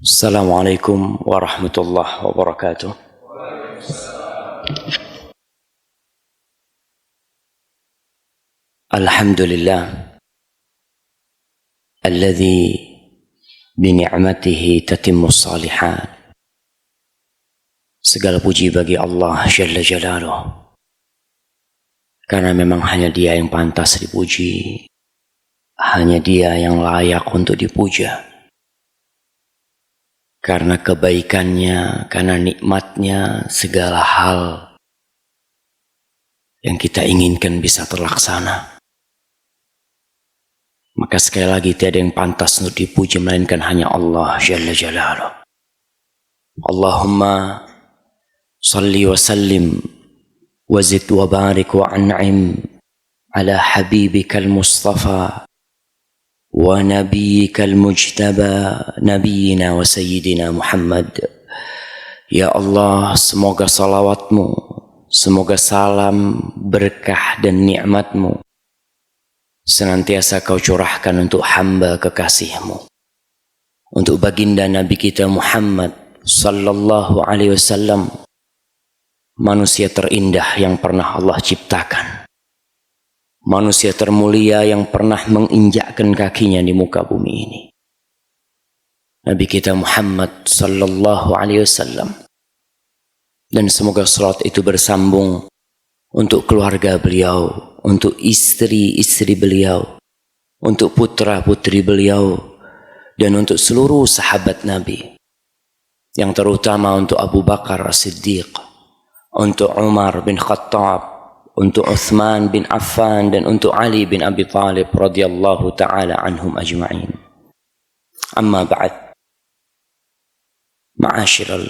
Assalamualaikum warahmatullahi wabarakatuh. Alhamdulillah alladzi bini'matihi tatimmus salihat. Segala puji bagi Allah Jalla Jalaluh, karena memang hanya Dia yang pantas dipuji, hanya Dia yang layak untuk dipuja. Karena kebaikannya, karena nikmatnya, segala hal yang kita inginkan bisa terlaksana. Maka sekali lagi tiada yang pantas untuk dipuji melainkan hanya Allah Jalla Jalaluh. Allahumma salli wa sallim wa zid wa barik wa an'im ala habibikal mustafa wa nabiyyikal mujtaba nabiyina wa sayyidina Muhammad. Ya Allah, semoga salawatmu, semoga salam, berkah dan nikmatmu senantiasa kau curahkan untuk hamba kekasihmu, untuk baginda Nabi kita Muhammad sallallahu alaihi wasallam, manusia terindah yang pernah Allah ciptakan, manusia termulia yang pernah menginjakkan kakinya di muka bumi ini, Nabi kita Muhammad sallallahu alaihi wasallam. Dan semoga salat itu bersambung untuk keluarga beliau, untuk istri-istri beliau, untuk putra-putri beliau, dan untuk seluruh sahabat Nabi, yang terutama untuk Abu Bakar As-Siddiq, untuk Umar bin Khattab, untuk Uthman bin Affan, dan untuk Ali bin Abi Thalib radhiyallahu ta'ala anhum ajma'in. Amma ba'd. Ma'asyiral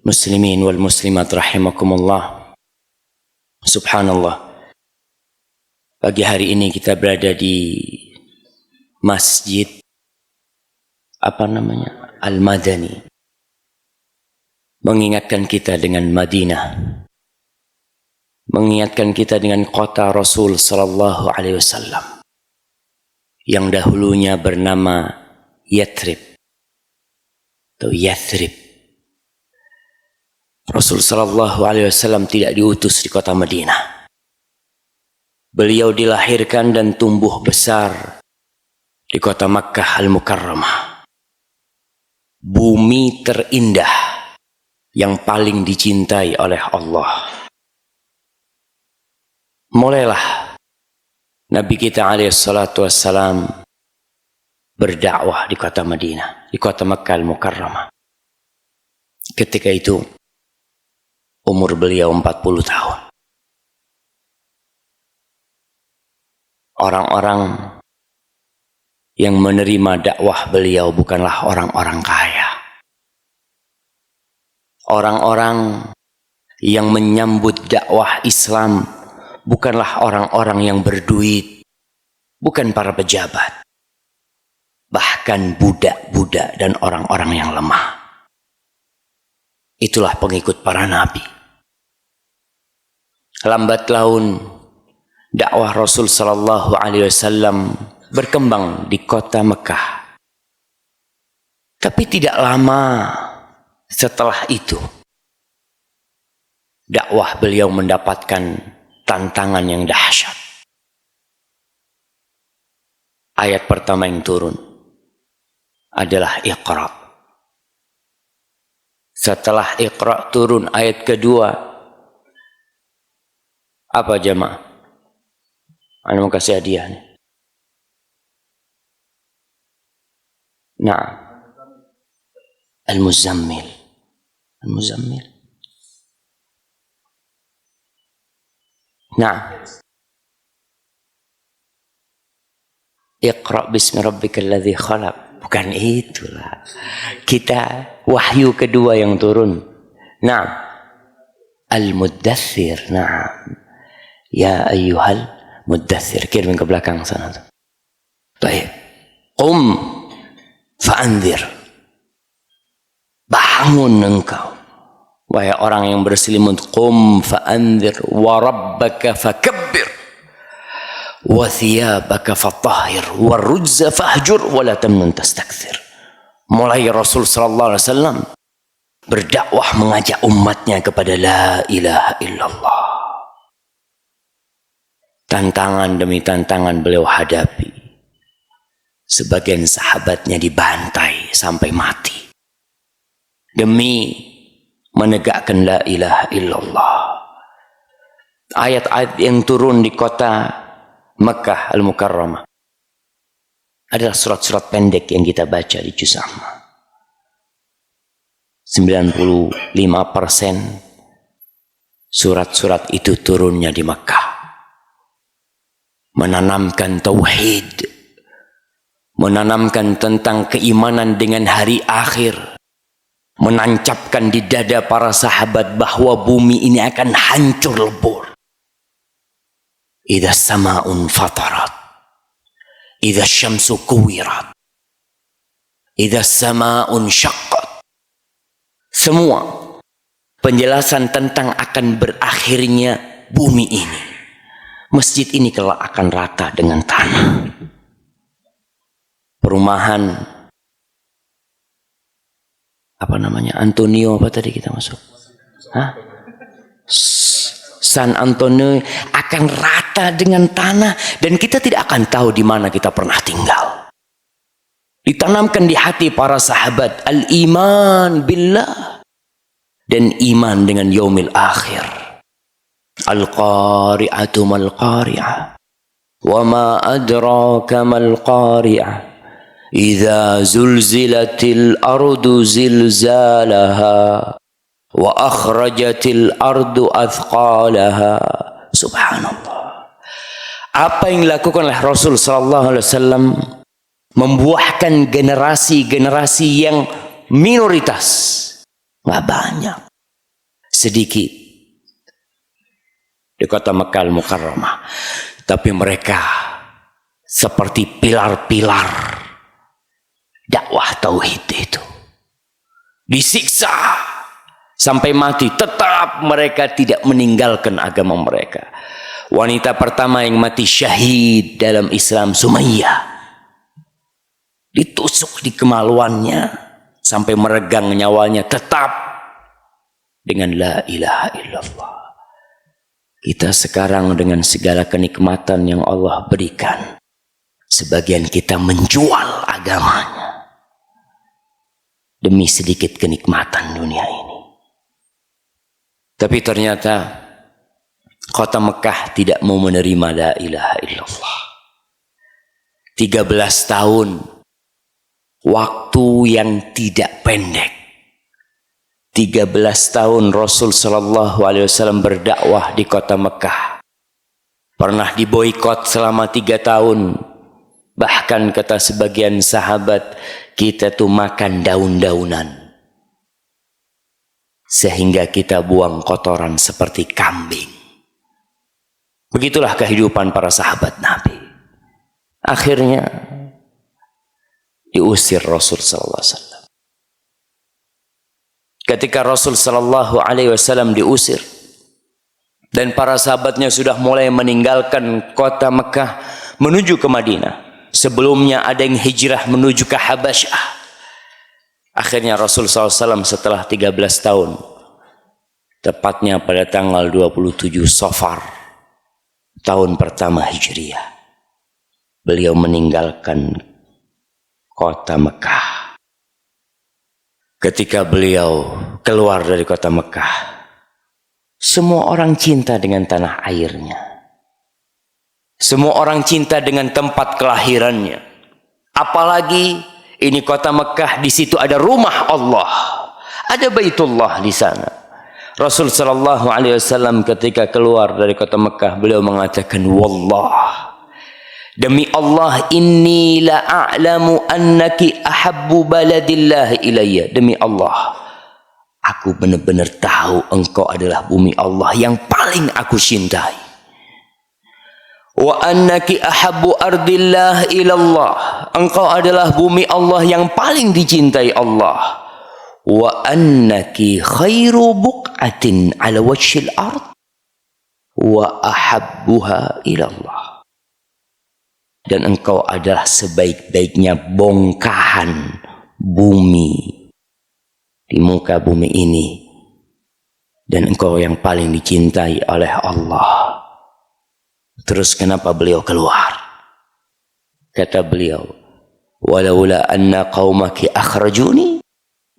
muslimin wal muslimat rahimakumullah. Subhanallah, pagi hari ini kita berada di Masjid Al-Madani, mengingatkan kita dengan Madinah, mengingatkan kita dengan kota Rasul sallallahu alaihi wasallam yang dahulunya bernama Yathrib atau Yathrib. Rasul sallallahu alaihi wasallam tidak diutus di kota Madinah. Beliau dilahirkan dan tumbuh besar di kota Makkah Al-Mukarramah, bumi terindah yang paling dicintai oleh Allah. Mulailah Nabi kita alaihi salatu wassalam berdakwah di kota Madinah, di kota Makkah Al-Mukarramah. Ketika itu umur beliau 40 tahun. Orang-orang yang menerima dakwah beliau bukanlah orang-orang kaya. Orang-orang yang menyambut dakwah Islam bukanlah orang-orang yang berduit, bukan para pejabat, bahkan budak-budak dan orang-orang yang lemah. Itulah pengikut para nabi. Lambat laun dakwah Rasul sallallahu alaihi wasallam berkembang di kota Mekah. Tapi tidak lama setelah itu dakwah beliau mendapatkan tantangan yang dahsyat. Ayat pertama yang turun adalah Iqra. Setelah Iqra turun ayat kedua, apa jemaah? Anda mau kasih hadiah nih. Nah, Al-Muzammil. Al-Muzammil. Nah, Iqra bismi rabbikal ladzi khalaq. Bukan itulah. Kita wahyu kedua yang turun. Nah, Al-Muddathir. Nah, ya ayyuhal muddathir. Kirim ke belakang sana. Baik. Qum fa'anzir. Bangun engkau, wahai orang yang berselimut. Qum fa'anzir wa rabbaka fakabbir wa thiyabaka fatahhir wa rujza fahjur wa la tamnun tastakthir. Mulai Rasul sallallahu alaihi wasallam berdakwah mengajak umatnya kepada la ilaha illallah. Tantangan demi tantangan beliau hadapi. Sebagian sahabatnya dibantai sampai mati demi menegakkan la ilaha illallah. Ayat-ayat yang turun di kota Makkah Al-Mukarramah adalah surat-surat pendek yang kita baca di juz amma. 95% surat-surat itu turunnya di Makkah, menanamkan tauhid, menanamkan tentang keimanan dengan hari akhir, menancapkan di dada para sahabat bahwa bumi ini akan hancur lebur. Idza sama'un fatarat, idza syamsu kuwirat, idza sama'un syaqqat. Semua penjelasan tentang akan berakhirnya bumi ini. Masjid ini kelak akan rata dengan tanah. Perumahan apa namanya? Antonio apa tadi kita masuk? Hah? San Antonio akan rata dengan tanah dan kita tidak akan tahu di mana kita pernah tinggal. Ditanamkan di hati para sahabat al-iman billah dan iman dengan yaumil akhir. Al-qari'atu mal-qari'ah wa ma adraka mal-qari'ah idza zulzilatil ardu zilzalaha wa akhrajatil ardu athqalaha. Subhanallah. Apa yang dilakukan oleh Rasul sallallahu alaihi wasallam membuahkan generasi-generasi yang minoritas, nggak banyak, sedikit di kota Makkah Al-Mukarramah, tapi mereka seperti pilar-pilar dakwah tauhid itu. Disiksa sampai mati, tetap mereka tidak meninggalkan agama mereka. Wanita pertama yang mati syahid dalam Islam, Sumayyah, ditusuk di kemaluannya sampai meregang nyawanya, tetap dengan la ilaha illallah. Kita sekarang dengan segala kenikmatan yang Allah berikan, sebagian kita menjual agamanya demi sedikit kenikmatan dunia ini. Tapi ternyata kota Mekah tidak mau menerima la ilaha illallah. 13 tahun, waktu yang tidak pendek. 13 tahun Rasul sallallahu alaihi wasallam berdakwah di kota Mekah. Pernah diboikot selama 3 tahun. Bahkan kata sebagian sahabat, kita tuh makan daun-daunan sehingga kita buang kotoran seperti kambing. Begitulah kehidupan para sahabat Nabi. Akhirnya diusir Rasul sallallahu alaihi wasallam. Ketika Rasul sallallahu alaihi wasallam diusir dan para sahabatnya sudah mulai meninggalkan kota Mekah menuju ke Madinah. Sebelumnya ada yang hijrah menuju ke Habasyah. Akhirnya Rasul SAW setelah 13 tahun, tepatnya pada tanggal 27 Safar tahun pertama Hijriah, beliau meninggalkan kota Mekah. Ketika beliau keluar dari kota Mekah, semua orang cinta dengan tanah airnya. Semua orang cinta dengan tempat kelahirannya. Apalagi ini kota Mekah, di situ ada rumah Allah, ada Baitullah di sana. Rasul sallallahu alaihi wasallam ketika keluar dari kota Mekah, beliau mengatakan, wallah, demi Allah, inni la a'lamu annaki ahabbu baladillah ilayya. Demi Allah, aku benar-benar tahu engkau adalah bumi Allah yang paling aku cintai. Wa annaki ahabbu ardillah ilallah. Engkau adalah bumi Allah yang paling dicintai Allah. Wa annaki khairu buq'atin ala wajhil ard wa ahabbuha ilallah. Dan engkau adalah sebaik-baiknya bongkahan bumi di muka bumi ini, dan engkau yang paling dicintai oleh Allah. Terus kenapa beliau keluar? Kata beliau, walaula anna qaumaki akhrajuni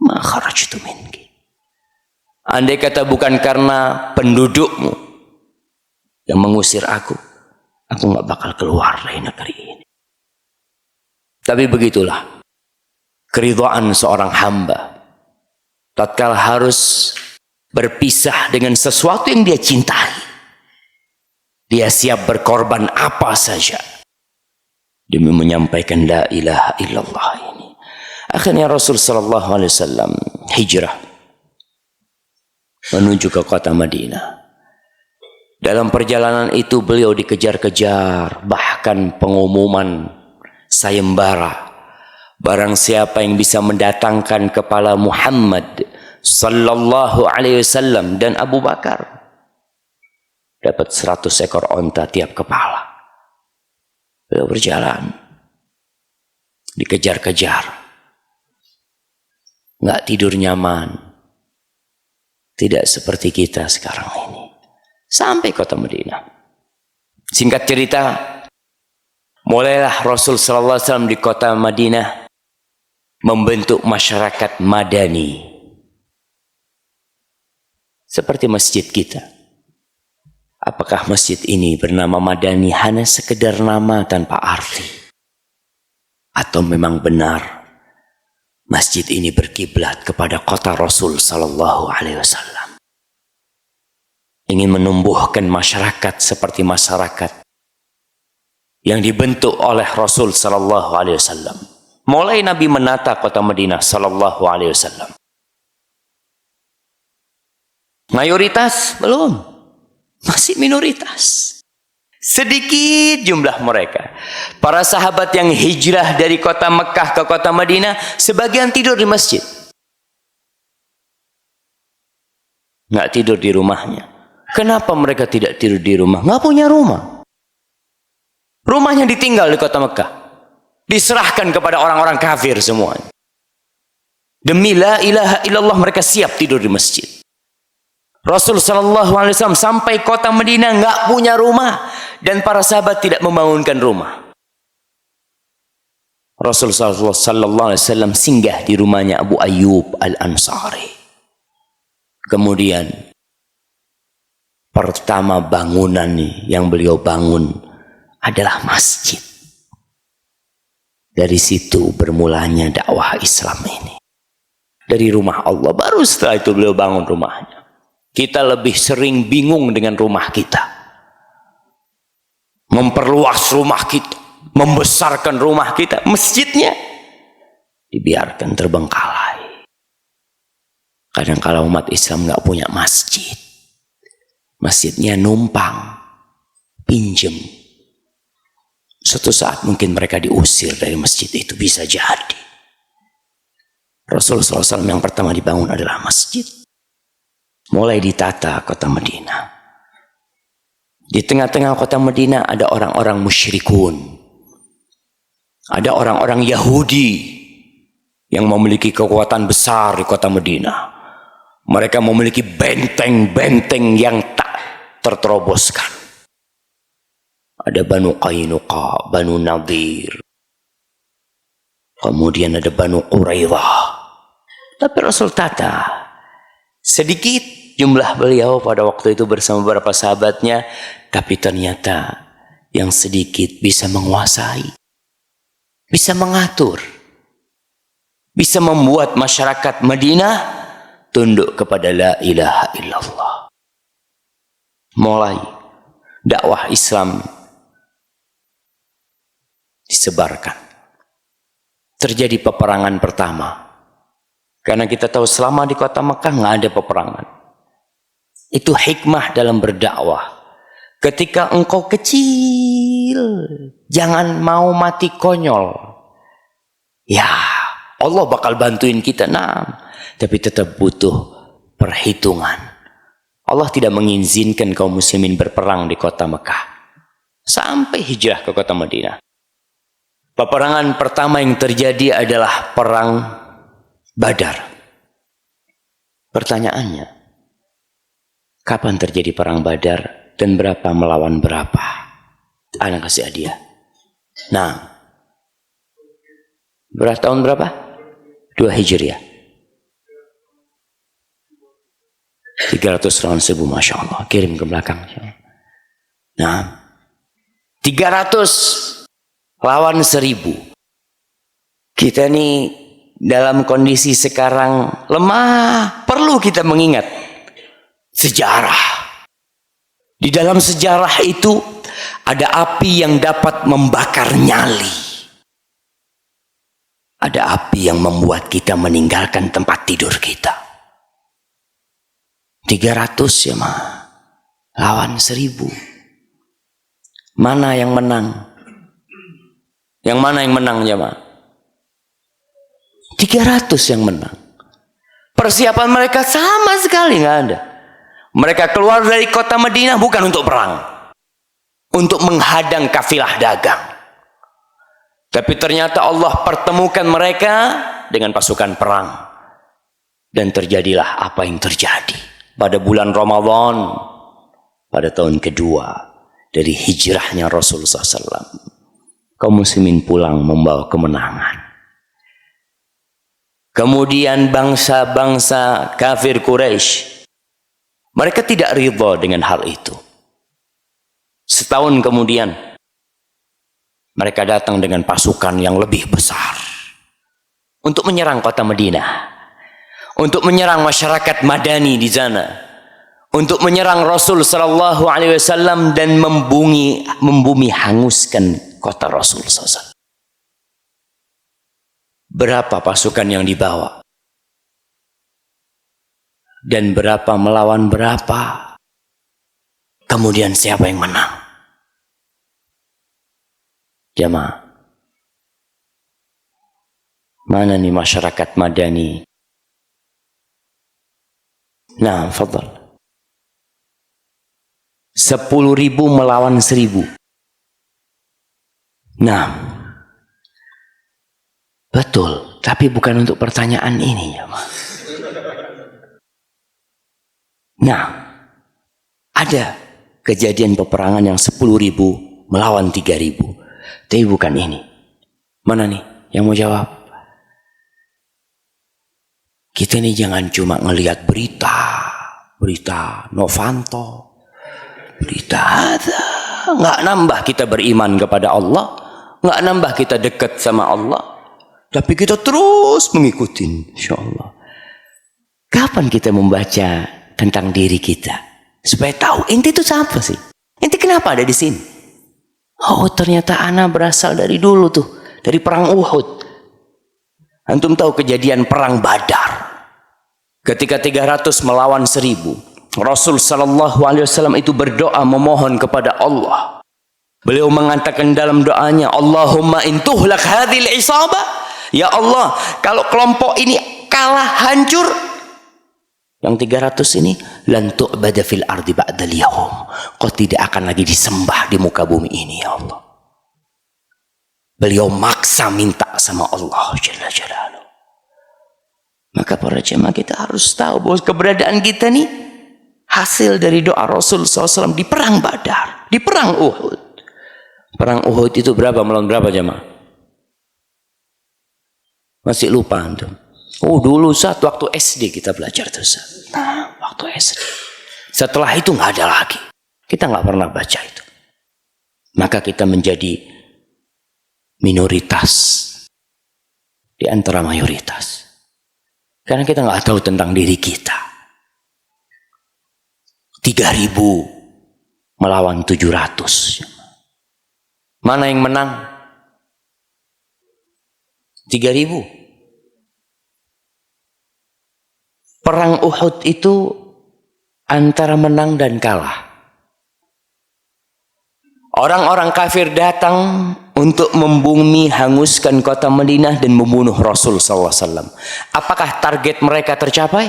ma kharajtu minki. Andai kata bukan karena pendudukmu yang mengusir aku nggak bakal keluar dari negeri ini. Tapi begitulah keridhaan seorang hamba. Tatkala harus berpisah dengan sesuatu yang dia cintai, dia siap berkorban apa saja demi menyampaikan la ilaha illallah ini. Akhirnya Rasul sallallahu alaihi wasallam hijrah menuju ke kota Madinah. Dalam perjalanan itu beliau dikejar-kejar, bahkan pengumuman sayembara, barang siapa yang bisa mendatangkan kepala Muhammad sallallahu alaihi wasallam dan Abu Bakar dapat 100 ekor onta tiap kepala. Beliau berjalan, dikejar-kejar, nggak tidur nyaman, tidak seperti kita sekarang ini. Sampai kota Madinah. Singkat cerita, mulailah Rasul sallallahu alaihi wasallam di kota Madinah membentuk masyarakat madani. Seperti masjid kita. Apakah masjid ini bernama Madani hanya sekedar nama tanpa arti? Atau memang benar masjid ini berkiblat kepada kota Rasul sallallahu alaihi wasallam? Ingin menumbuhkan masyarakat seperti masyarakat yang dibentuk oleh Rasul sallallahu alaihi wasallam. Mulai Nabi menata kota Madinah sallallahu alaihi wasallam. Mayoritas belum, masih minoritas. Sedikit jumlah mereka. Para sahabat yang hijrah dari kota Mekah ke kota Madinah, sebagian tidur di masjid. Nggak tidur di rumahnya. Kenapa mereka tidak tidur di rumah? Nggak punya rumah. Rumahnya ditinggal di kota Mekah. Diserahkan kepada orang-orang kafir semuanya. Demi la ilaha illallah mereka siap tidur di masjid. Rasul sallallahu alaihi wasallam sampai kota Madinah nggak punya rumah dan para sahabat tidak membangunkan rumah. Rasul sallallahu alaihi wasallam singgah di rumahnya Abu Ayyub Al-Ansari. Kemudian pertama bangunan yang beliau bangun adalah masjid. Dari situ bermulanya dakwah Islam ini. Dari rumah Allah. Baru setelah itu beliau bangun rumahnya. Kita lebih sering bingung dengan rumah kita. Memperluas rumah kita. Membesarkan rumah kita. Masjidnya dibiarkan terbengkalai. Kadang kala umat Islam nggak punya masjid. Masjidnya numpang, pinjem. Suatu saat mungkin mereka diusir dari masjid itu, bisa jadi. Rasulullah SAW yang pertama dibangun adalah masjid. Mulai ditata kota Madinah. Di tengah-tengah kota Madinah ada orang-orang musyrikun. Ada orang-orang Yahudi yang memiliki kekuatan besar di kota Madinah. Mereka memiliki benteng-benteng yang tak terteroboskan. Ada Banu Qainuqa, Banu Nadir. Kemudian ada Banu Quraidah. Tapi Rasul tata. Sedikit jumlah beliau pada waktu itu bersama beberapa sahabatnya. Tapi ternyata yang sedikit bisa menguasai. Bisa mengatur. Bisa membuat masyarakat Madinah tunduk kepada la ilaha illallah. Mulai dakwah Islam disebarkan. Terjadi peperangan pertama. Karena kita tahu selama di kota Mekah nggak ada peperangan. Itu hikmah dalam berdakwah. Ketika engkau kecil, jangan mau mati konyol. Ya, Allah bakal bantuin kita. Nah, tapi tetap butuh perhitungan. Allah tidak mengizinkan kaum muslimin berperang di kota Mekah. Sampai hijrah ke kota Madinah. Peperangan pertama yang terjadi adalah perang Badar. Pertanyaannya, kapan terjadi perang Badar dan berapa melawan berapa? Ana kasih hadiah. Nah, tahun berapa? 2 Hijriah. 300 lawan 1000, Masya Allah. Kirim ke belakang. Nah, 300 lawan 1000. Kita ini dalam kondisi sekarang lemah. Perlu kita mengingat sejarah. Di dalam sejarah itu ada api yang dapat membakar nyali. Ada api yang membuat kita meninggalkan tempat tidur kita. 300 ya mah lawan 1000. Mana yang menang? Yang mana yang menang ya mah? 300 yang menang. Persiapan mereka sama sekali nggak ada. Mereka keluar dari kota Madinah bukan untuk perang, untuk menghadang kafilah dagang. Tapi ternyata Allah pertemukan mereka dengan pasukan perang. Dan terjadilah apa yang terjadi pada bulan Ramadan, pada tahun kedua dari hijrahnya Rasulullah SAW. Kaum muslimin pulang membawa kemenangan. Kemudian bangsa-bangsa kafir Quraisy, mereka tidak ridha dengan hal itu. Setahun kemudian, mereka datang dengan pasukan yang lebih besar untuk menyerang kota Madinah, untuk menyerang masyarakat Madani di sana, untuk menyerang Rasul Sallallahu Alaihi Wasallam dan membumi hanguskan kota Rasul SAW. Berapa pasukan yang dibawa? Dan berapa melawan berapa? Kemudian siapa yang menang? Jamaah, mana nih masyarakat Madani? Nah, fadhal. 10.000 melawan 1.000. Nah, betul, tapi bukan untuk pertanyaan ini ya, Ma. Nah, ada kejadian peperangan yang 10.000 melawan 3.000, tapi bukan ini. Mana nih yang mau jawab? Kita ini jangan cuma ngelihat berita Novanto, berita ada, nggak nambah kita beriman kepada Allah, nggak nambah kita dekat sama Allah. Tapi kita terus mengikuti, insya Allah. Kapan kita membaca tentang diri kita supaya tahu inti itu siapa sih? Inti kenapa ada di sini? Oh, ternyata ana berasal dari dulu tuh, dari perang Uhud. Antum tahu kejadian perang Badar. Ketika 300 melawan 1.000, Rasul Sallallahu Alaihi Wasallam itu berdoa memohon kepada Allah. Beliau mengatakan dalam doanya, Allahumma intuhlak hadhil isabah. Ya Allah, kalau kelompok ini kalah hancur, yang 300 ini lan tu'bada fil ardi ba'dal yaum. Kau tidak akan lagi disembah di muka bumi ini ya Allah. Beliau maksa minta sama Allah Jalla Jalaluhu. Maka para jemaah kita harus tahu bahwa keberadaan kita nih hasil dari doa Rasul SAW di perang Badar, di perang Uhud. Perang Uhud itu berapa melawan berapa jemaah? Masih lupa antum? Oh, dulu saat waktu SD kita belajar tuh. Nah, waktu SD. Setelah itu nggak ada lagi. Kita nggak pernah baca itu. Maka kita menjadi minoritas di antara mayoritas. Karena kita nggak tahu tentang diri kita. 3.000 melawan 700. Mana yang menang? 3.000. Perang Uhud itu antara menang dan kalah. Orang-orang kafir datang untuk membumi hanguskan kota Madinah dan membunuh Rasul SAW. Apakah target mereka tercapai?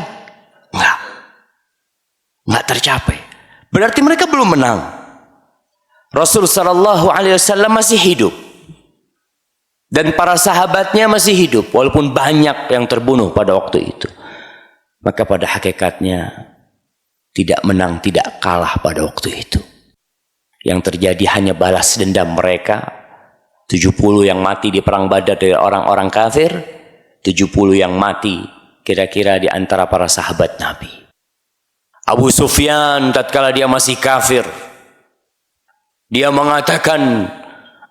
Enggak tercapai. Berarti mereka belum menang. Rasul SAW masih hidup. Dan para sahabatnya masih hidup, walaupun banyak yang terbunuh pada waktu itu. Maka pada hakikatnya tidak menang, tidak kalah pada waktu itu. Yang terjadi hanya balas dendam mereka. 70 yang mati di perang Badar dari orang-orang kafir, 70 yang mati kira-kira di antara para sahabat Nabi. Abu Sufyan tatkala dia masih kafir, dia mengatakan,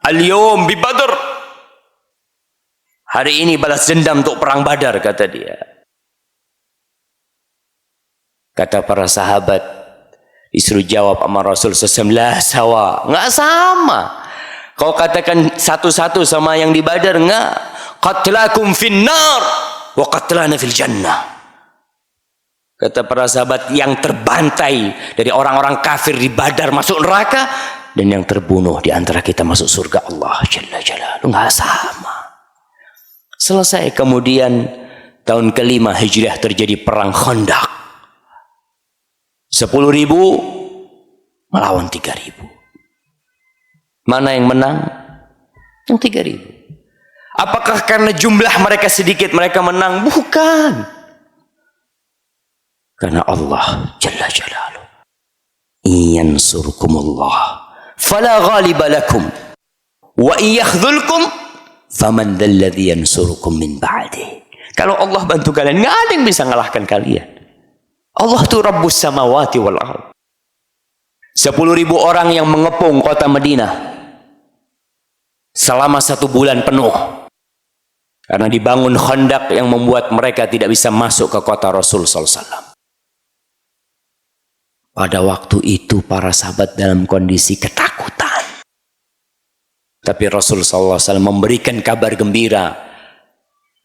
"Al-yawm bi Badr." Hari ini balas dendam untuk perang Badar, kata dia. Kata para sahabat, disuruh jawab sama Rasul SAW, "La sawa." Nggak sama. Kau katakan satu-satu sama yang di Badar, nggak. "Qatlakum finnar wa qatlana fil jannah." Kata para sahabat, yang terbantai dari orang-orang kafir di Badar masuk neraka, dan yang terbunuh di antara kita masuk surga Allah Jalla Jalaluhu. Nggak sama. Selesai kemudian tahun kelima Hijriah terjadi perang Khandaq. 10.000 melawan 3.000. Mana yang menang? Yang 3.000. Apakah karena jumlah mereka sedikit mereka menang? Bukan. Karena Allah Jalla Jalaluhu. Iyansurkumullah fala ghaliba lakum wa iyakhzulkum faman dzalladzi yansurukum min ba'di. Kalau Allah bantu kalian, nggak ada yang bisa ngalahkan kalian. Allah itu Rabbus samawati wal ardh. 10.000 orang yang mengepung kota Madinah selama 1 bulan penuh. Karena dibangun khandak yang membuat mereka tidak bisa masuk ke kota Rasul SAW. Pada waktu itu para sahabat dalam kondisi ketakutan. Tapi Rasul SAW memberikan kabar gembira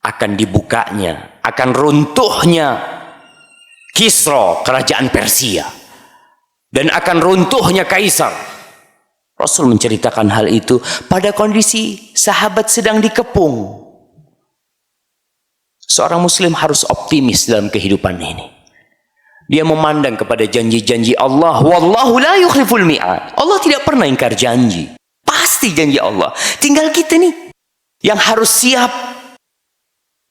akan dibukanya, akan runtuhnya Kisra, kerajaan Persia, dan akan runtuhnya Kaisar. Rasul menceritakan hal itu pada kondisi sahabat sedang dikepung. Seorang muslim harus optimis dalam kehidupan ini. Dia memandang kepada janji-janji Allah. Wallahu la yukhliful mi'ad. Allah tidak pernah ingkar janji. Pasti janji Allah. Tinggal kita nih yang harus siap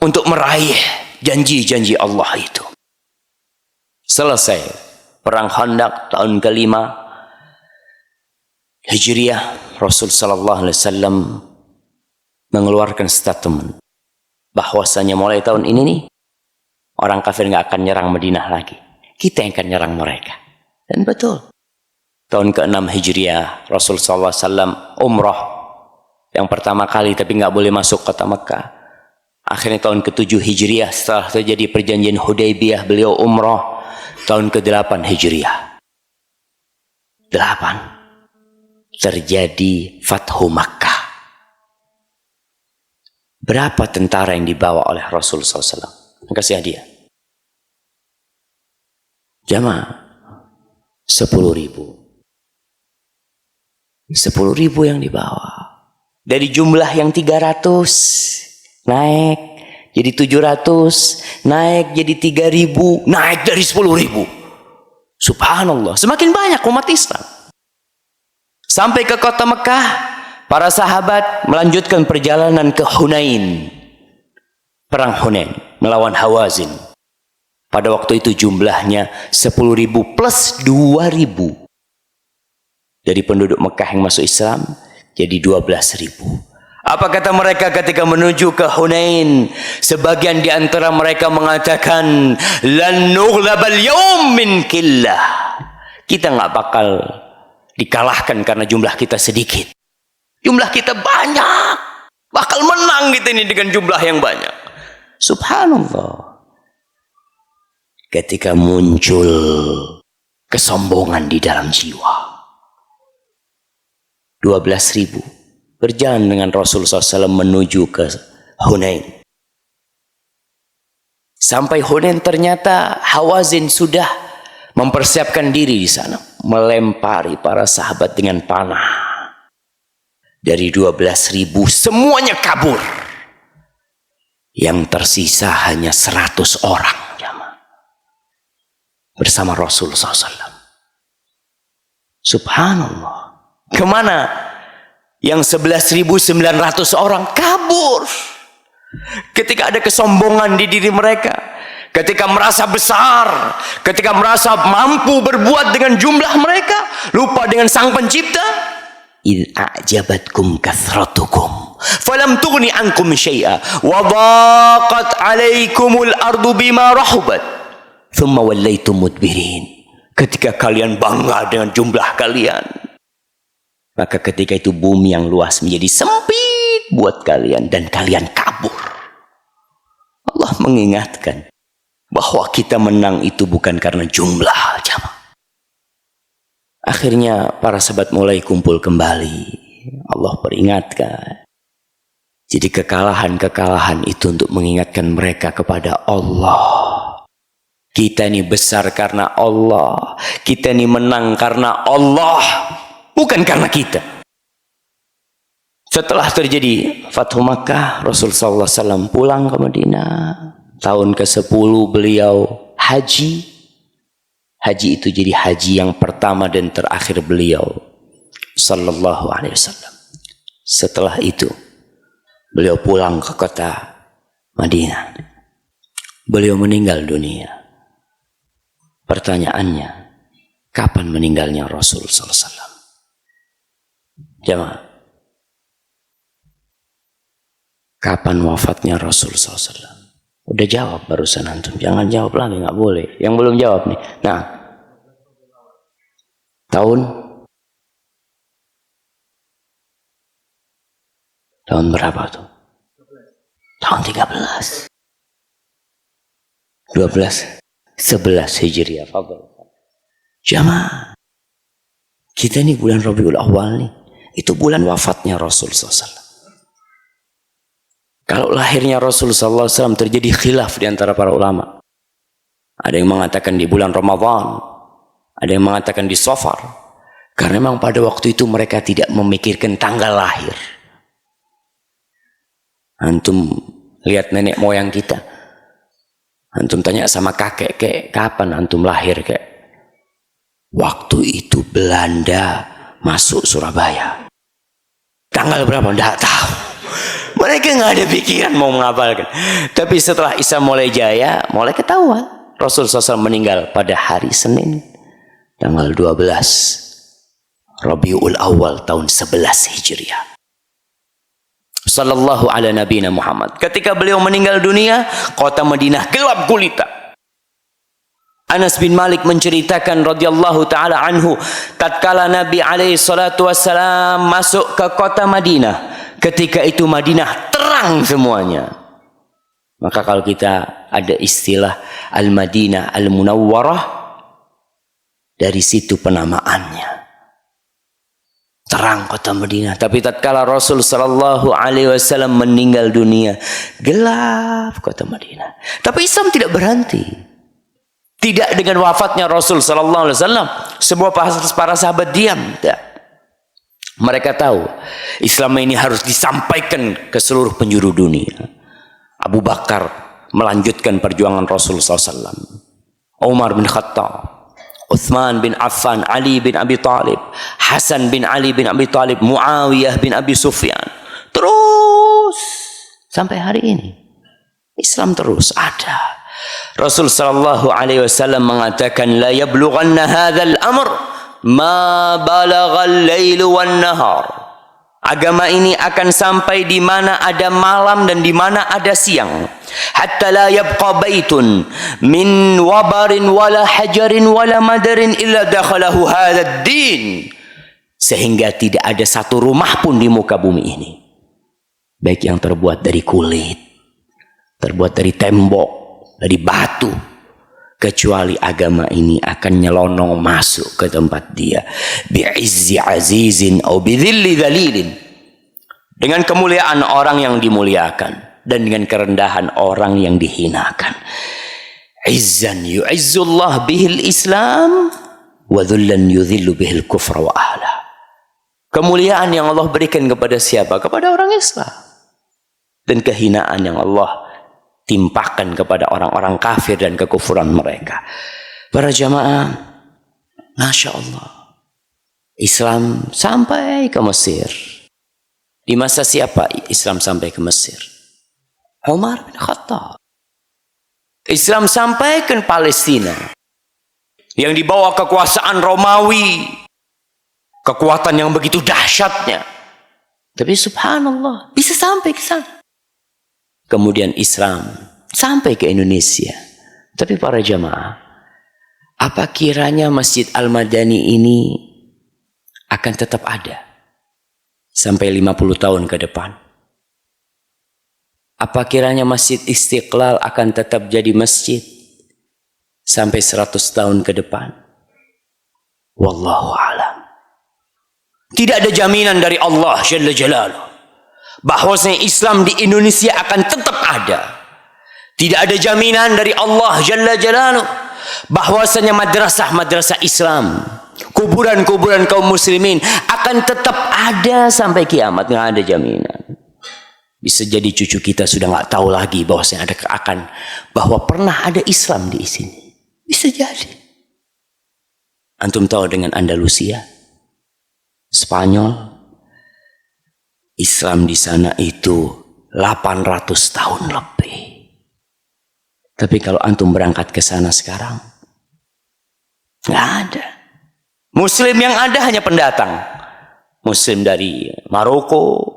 untuk meraih janji-janji Allah itu. Selesai perang Khandaq tahun kelima Hijriah, Rasul sallallahu alaihi wasallam mengeluarkan statement bahwasanya mulai tahun ini nih orang kafir nggak akan nyerang Madinah lagi. Kita yang akan nyerang mereka. Dan betul. Tahun ke-6 Hijriah, Rasul SAW umrah yang pertama kali, tapi nggak boleh masuk kota Mekah. Akhirnya tahun ke-7 Hijriah, setelah terjadi perjanjian Hudaybiyah, beliau umrah. Tahun ke-8 Hijriah, 8 terjadi Fathu Makkah. Berapa tentara yang dibawa oleh Rasul SAW? Kasih hadiah. Jamaah 10.000. 10.000 yang dibawa. Dari jumlah yang 300 naik jadi 700, naik jadi 3.000, naik dari 10.000. Subhanallah, semakin banyak umat Islam. Sampai ke kota Mekah, para sahabat melanjutkan perjalanan ke Hunain. Perang Hunain melawan Hawazin. Pada waktu itu jumlahnya 10.000 plus 2.000. Dari penduduk Mekah yang masuk Islam jadi 12.000. Apa kata mereka ketika menuju ke Hunain? Sebagian di antara mereka mengatakan, "Lan nughlabal yawm min killah." Kita nggak bakal dikalahkan karena jumlah kita sedikit. Jumlah kita banyak. Bakal menang kita ini dengan jumlah yang banyak. Subhanallah. Ketika muncul kesombongan di dalam jiwa. 12.000 berjalan dengan Rasulullah SAW menuju ke Hunain. Sampai Hunain ternyata Hawazin sudah mempersiapkan diri di sana, melempari para sahabat dengan panah. Dari 12.000 semuanya kabur. Yang tersisa hanya 100 orang bersama Rasulullah SAW. Subhanallah. Kemana Yang 11.900 orang kabur. Ketika ada kesombongan di diri mereka, ketika merasa besar, ketika merasa mampu berbuat dengan jumlah mereka, lupa dengan Sang Pencipta. إِذْ أَعْجَبَتْكُمْ كَثْرَتُكُمْ فَلَمْ تُغْنِ عَنْكُمْ شَيْئًا وَضَاقَتْ عَلَيْكُمُ الْأَرْضُ بِمَا رَحُبَتْ ثُمَّ وَلَّيْتُمْ مُدْبِرِينَ. Ketika kalian bangga dengan jumlah kalian, maka ketika itu bumi yang luas menjadi sempit buat kalian dan kalian kabur. Allah mengingatkan bahwa kita menang itu bukan karena jumlah, jamaah. Akhirnya para sahabat mulai kumpul kembali. Allah peringatkan. Jadi kekalahan-kekalahan itu untuk mengingatkan mereka kepada Allah. Kita ini besar karena Allah. Kita ini menang karena Allah, bukan karena kita. Setelah terjadi Fathu Makkah, Rasulullah SAW pulang ke Madinah. Tahun ke-10 beliau haji. Haji itu jadi haji yang pertama dan terakhir beliau sallallahu alaihi wasallam. Setelah itu beliau pulang ke kota Madinah. Beliau meninggal dunia. Pertanyaannya, kapan meninggalnya Rasul sallallahu alaihi wasallam? Jamaah, kapan wafatnya Rasul sallallahu alaihi wasallam? Udah jawab barusan antum, jangan jawab lagi, nggak boleh. Yang belum jawab nih. Nah, tahun berapa tuh? Tahun 13, 12, 11 Hijriah. Jamaah, kita nih bulan Rabiul Awal nih, itu bulan wafatnya Rasul SAW. Kalau lahirnya Rasulullah SAW terjadi khilaf di antara para ulama. Ada yang mengatakan di bulan Ramadan, ada yang mengatakan di Safar. Karena memang pada waktu itu mereka tidak memikirkan tanggal lahir. Antum lihat nenek moyang kita. Antum tanya sama kakek, kek, kapan antum lahir, kek? Waktu itu Belanda masuk Surabaya. Tanggal berapa? Tidak tahu. Mereka nggak ada pikiran mau menghafalkan. Tapi setelah Islam mulai jaya, mulai ketahuan. Rasulullah SAW meninggal pada hari Senin, tanggal 12 Rabiul Awal tahun 11 Hijriah. Sallallahu ala nabiyina Muhammad. Ketika beliau meninggal dunia, kota Madinah gelap gulita. Anas bin Malik menceritakan radhiyallahu taala anhu, tatkala Nabi alaihi salatu wassalam masuk ke kota Madinah, ketika itu Madinah terang semuanya. Maka kalau kita ada istilah Al-Madinah Al-Munawwarah, dari situ penamaannya. Terang kota Madinah. Tapi tatkala Rasul sallallahu alaihi wasallam meninggal dunia, gelap kota Madinah. Tapi Islam tidak berhenti. Tidak dengan wafatnya Rasul sallallahu alaihi wasallam sebuah para sahabat diam. Tidak. Mereka tahu Islam ini harus disampaikan ke seluruh penjuru dunia. Abu Bakar melanjutkan perjuangan Rasul sallallahu alaihi wasallam. Umar bin Khattab, Uthman bin Affan, Ali bin Abi Talib, Hasan bin Ali bin Abi Talib, Muawiyah bin Abi Sufyan. Terus sampai hari ini Islam terus ada. Rasul sallallahu alaihi wasallam mengatakan, la yablughanna hadzal amr ma balagha al-lail wan nahar. Agama ini akan sampai di mana ada malam dan di mana ada siang. Hatta la yabqa baitun min wabarin wala hajarin wala madarin illa dakhalahu hadzal din. Sehingga tidak ada satu rumah pun di muka bumi ini, baik yang terbuat dari kulit, terbuat dari tembok, dari batu, kecuali agama ini akan nyelonong masuk ke tempat dia. Bi'izzi azizin au bidhilli dhalilin. Dengan kemuliaan orang yang dimuliakan dan dengan kerendahan orang yang dihinakan. Izzan yu'izzullah bihil Islam wa dhullan yudhillu bihil kufra wa ahla. Kemuliaan yang Allah berikan kepada siapa? Kepada orang Islam. Dan kehinaan yang Allah timpakan kepada orang-orang kafir dan kekufuran mereka. Para jamaah, Masya Allah, Islam sampai ke Mesir. Di masa siapa Islam sampai ke Mesir? Umar bin Khattab. Islam sampai ke Palestina yang dibawa kekuasaan Romawi, kekuatan yang begitu dahsyatnya. Tapi subhanallah, bisa sampai ke sana. Kemudian Islam sampai ke Indonesia. Tapi para jamaah, apa kiranya Masjid Al-Madani ini akan tetap ada sampai 50 tahun ke depan? Apa kiranya Masjid Istiqlal akan tetap jadi masjid sampai 100 tahun ke depan? Wallahu a'lam. Tidak ada jaminan dari Allah Jalla Jalaluh bahwasanya Islam di Indonesia akan tetap ada. Tidak ada jaminan dari Allah Jalla Jalaluh bahwasanya madrasah-madrasah Islam, kuburan-kuburan kaum muslimin akan tetap ada sampai kiamat. Nggak ada jaminan. Bisa jadi cucu kita sudah nggak tahu lagi bahwasanya bahwa pernah ada Islam di sini. Bisa jadi. Antum tahu dengan Andalusia, Spanyol, Islam di sana itu 800 tahun lebih. Tapi kalau antum berangkat ke sana sekarang, nggak ada. Muslim yang ada hanya pendatang. Muslim dari Maroko,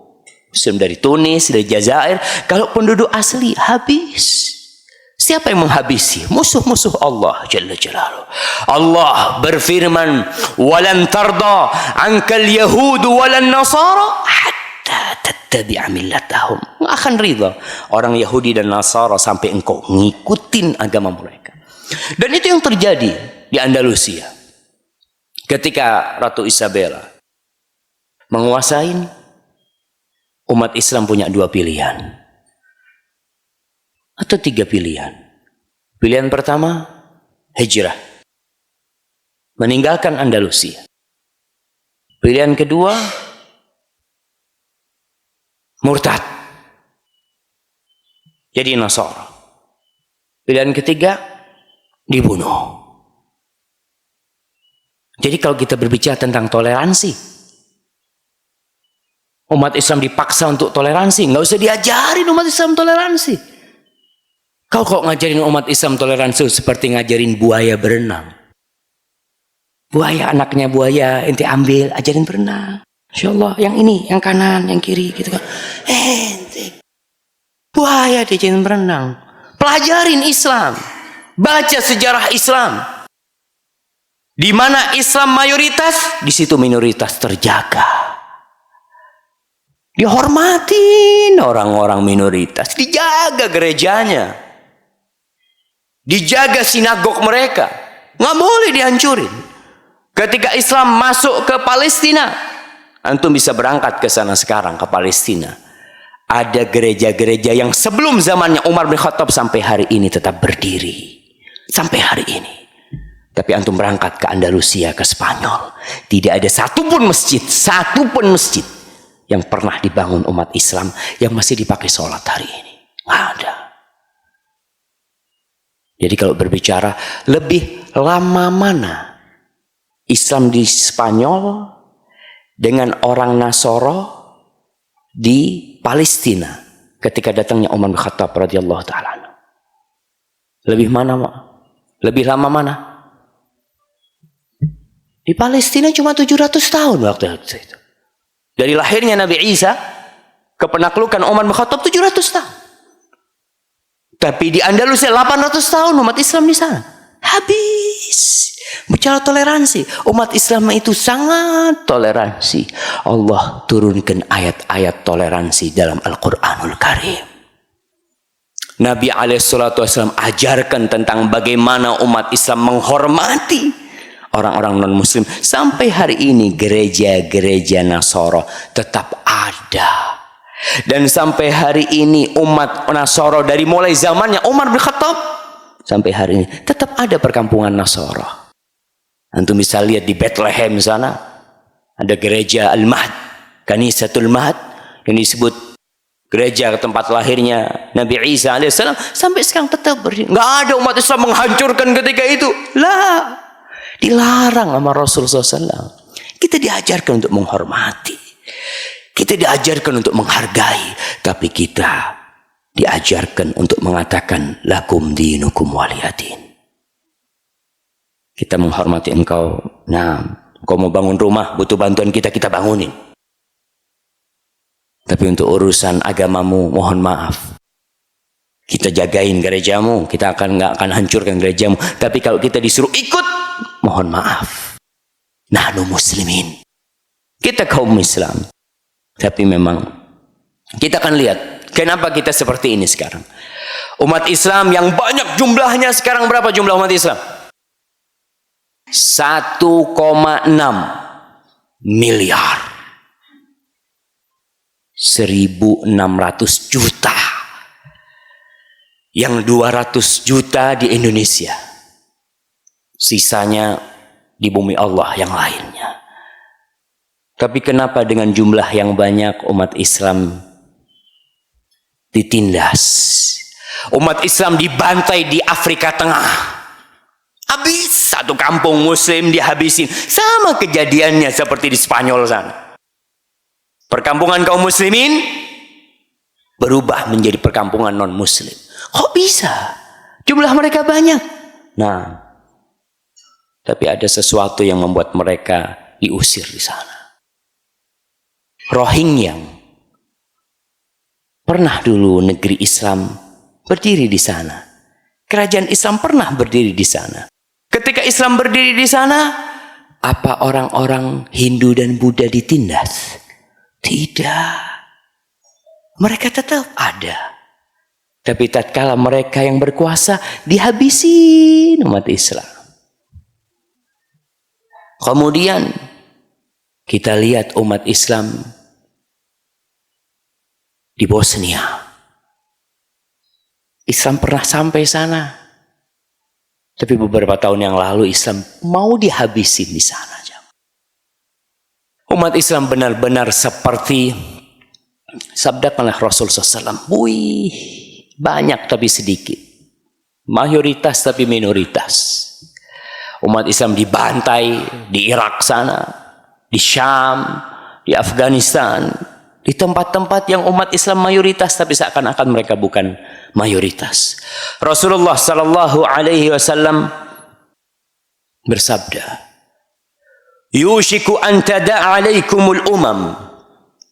Muslim dari Tunis, dari Jazair. Kalau penduduk asli habis. Siapa yang menghabisi? Musuh-musuh Allah Jalla Jalaluh. Allah berfirman, "Walan tarda 'ankal yahudu walan nasara hatta tattabi'a millatahum." Enggak akan ridha orang Yahudi dan Nasara sampai engkau ngikutin agama mereka. Dan itu yang terjadi di Andalusia. Ketika Ratu Isabella menguasai, umat Islam punya 2 pilihan atau 3 pilihan. Pilihan pertama, hijrah, meninggalkan Andalusia. Pilihan kedua, murtad, jadi Nasara. Pilihan ketiga, dibunuh. Jadi kalau kita berbicara tentang toleransi, umat Islam dipaksa untuk toleransi. Nggak usah diajarin umat Islam toleransi. Kau kok ngajarin umat Islam toleransi seperti ngajarin buaya berenang. Buaya, anaknya buaya, ente ambil, ajarin berenang. Insya Allah, yang ini, yang kanan, yang kiri, gitu kan. Ente buaya diajarin berenang. Pelajarin Islam. Baca sejarah Islam. Di mana Islam mayoritas, di situ minoritas terjaga. Dihormatin orang-orang minoritas, dijaga gerejanya, dijaga sinagog mereka, nggak boleh dihancurin. Ketika Islam masuk ke Palestina, antum bisa berangkat ke sana sekarang ke Palestina. Ada gereja-gereja yang sebelum zamannya Umar bin Khattab sampai hari ini tetap berdiri, sampai hari ini. Tapi antum berangkat ke Andalusia, ke Spanyol, tidak ada satupun masjid yang pernah dibangun umat Islam yang masih dipakai sholat hari ini. Nggak ada. Jadi kalau berbicara lebih lama mana Islam di Spanyol dengan orang Nasoro di Palestina ketika datangnya Umar bin Khattab radhiyallahu taala. Lebih mana? Lebih lama mana? Di Palestina cuma 700 tahun waktu itu. Dari lahirnya Nabi Isa ke penaklukan Umar bin Khattab 700 tahun. Tapi di Andalusia 800 tahun umat Islam di sana. Habis. Bicara toleransi, umat Islam itu sangat toleransi. Allah turunkan ayat-ayat toleransi dalam Al-Qur'anul Karim. Nabi SAW ajarkan tentang bagaimana umat Islam menghormati orang-orang non-muslim. Sampai hari ini gereja-gereja Nasara tetap ada. Dan sampai hari ini umat Nasara dari mulai zamannya Umar bin Khattab sampai hari ini tetap ada perkampungan Nasara. Antum bisa lihat di Bethlehem sana ada gereja Al-Mahd, Kanisatul Mahd, yang disebut gereja tempat lahirnya Nabi Isa alaihissalam. Sampai sekarang tetap berdiri. Nggak ada umat Islam menghancurkan ketika itu. Lah, dilarang sama Rasulullah SAW. Kita diajarkan untuk menghormati. Kita diajarkan untuk menghargai, tapi kita diajarkan untuk mengatakan lakum dinukum waliyadin. Kita menghormati engkau. Nah, engkau mau bangun rumah, butuh bantuan kita, kita bangunin. Tapi untuk urusan agamamu, mohon maaf. Kita jagain gerejamu, kita nggak akan hancurkan gerejamu. Tapi kalau kita disuruh ikut, mohon maaf. Nahnu muslimin. Kita kaum Islam. Tapi memang kita akan lihat kenapa kita seperti ini sekarang. Umat Islam yang banyak jumlahnya sekarang, berapa jumlah umat Islam? 1,6 miliar. 1.600 juta. Yang 200 juta di Indonesia. Sisanya di bumi Allah yang lainnya. Tapi kenapa dengan jumlah yang banyak umat Islam ditindas? Umat Islam dibantai di Afrika Tengah. Habis satu kampung muslim dihabisin. Sama kejadiannya seperti di Spanyol sana. Perkampungan kaum muslimin berubah menjadi perkampungan non muslim. Kok bisa? Jumlah mereka banyak. Nah, tapi ada sesuatu yang membuat mereka diusir di sana. Rohingya. Pernah dulu negeri Islam berdiri di sana. Kerajaan Islam pernah berdiri di sana. Ketika Islam berdiri di sana, apa orang-orang Hindu dan Buddha ditindas? Tidak. Mereka tetap ada. Tapi tatkala mereka yang berkuasa, dihabisin umat Islam. Kemudian kita lihat umat Islam di Bosnia. Islam pernah sampai sana. Tapi beberapa tahun yang lalu Islam mau dihabisin di sana. Umat Islam benar-benar seperti sabdakanlah Rasul SAW. Wih, banyak tapi sedikit. Mayoritas tapi minoritas. Umat Islam dibantai di Irak sana, di Syam, di Afghanistan, di tempat-tempat yang umat Islam mayoritas tapi seakan-akan mereka bukan mayoritas. Rasulullah sallallahu alaihi wasallam bersabda, "Yushiku an tada'a 'alaikumul umam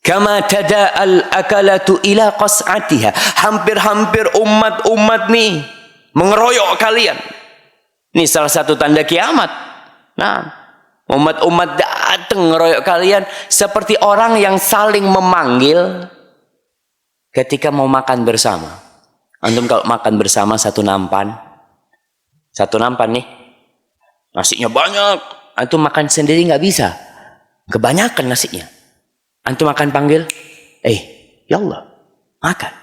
kama tada'al akalatu ila qas'atiha." Hampir-hampir umat-umat nih mengeroyok kalian. Ini salah satu tanda kiamat. Nah, umat-umat datang ngeroyok kalian seperti orang yang saling memanggil ketika mau makan bersama. Antum kalau makan bersama satu nampan nih, nasinya banyak. Antum makan sendiri nggak bisa, kebanyakan nasinya. Antum makan panggil, ya Allah, makan.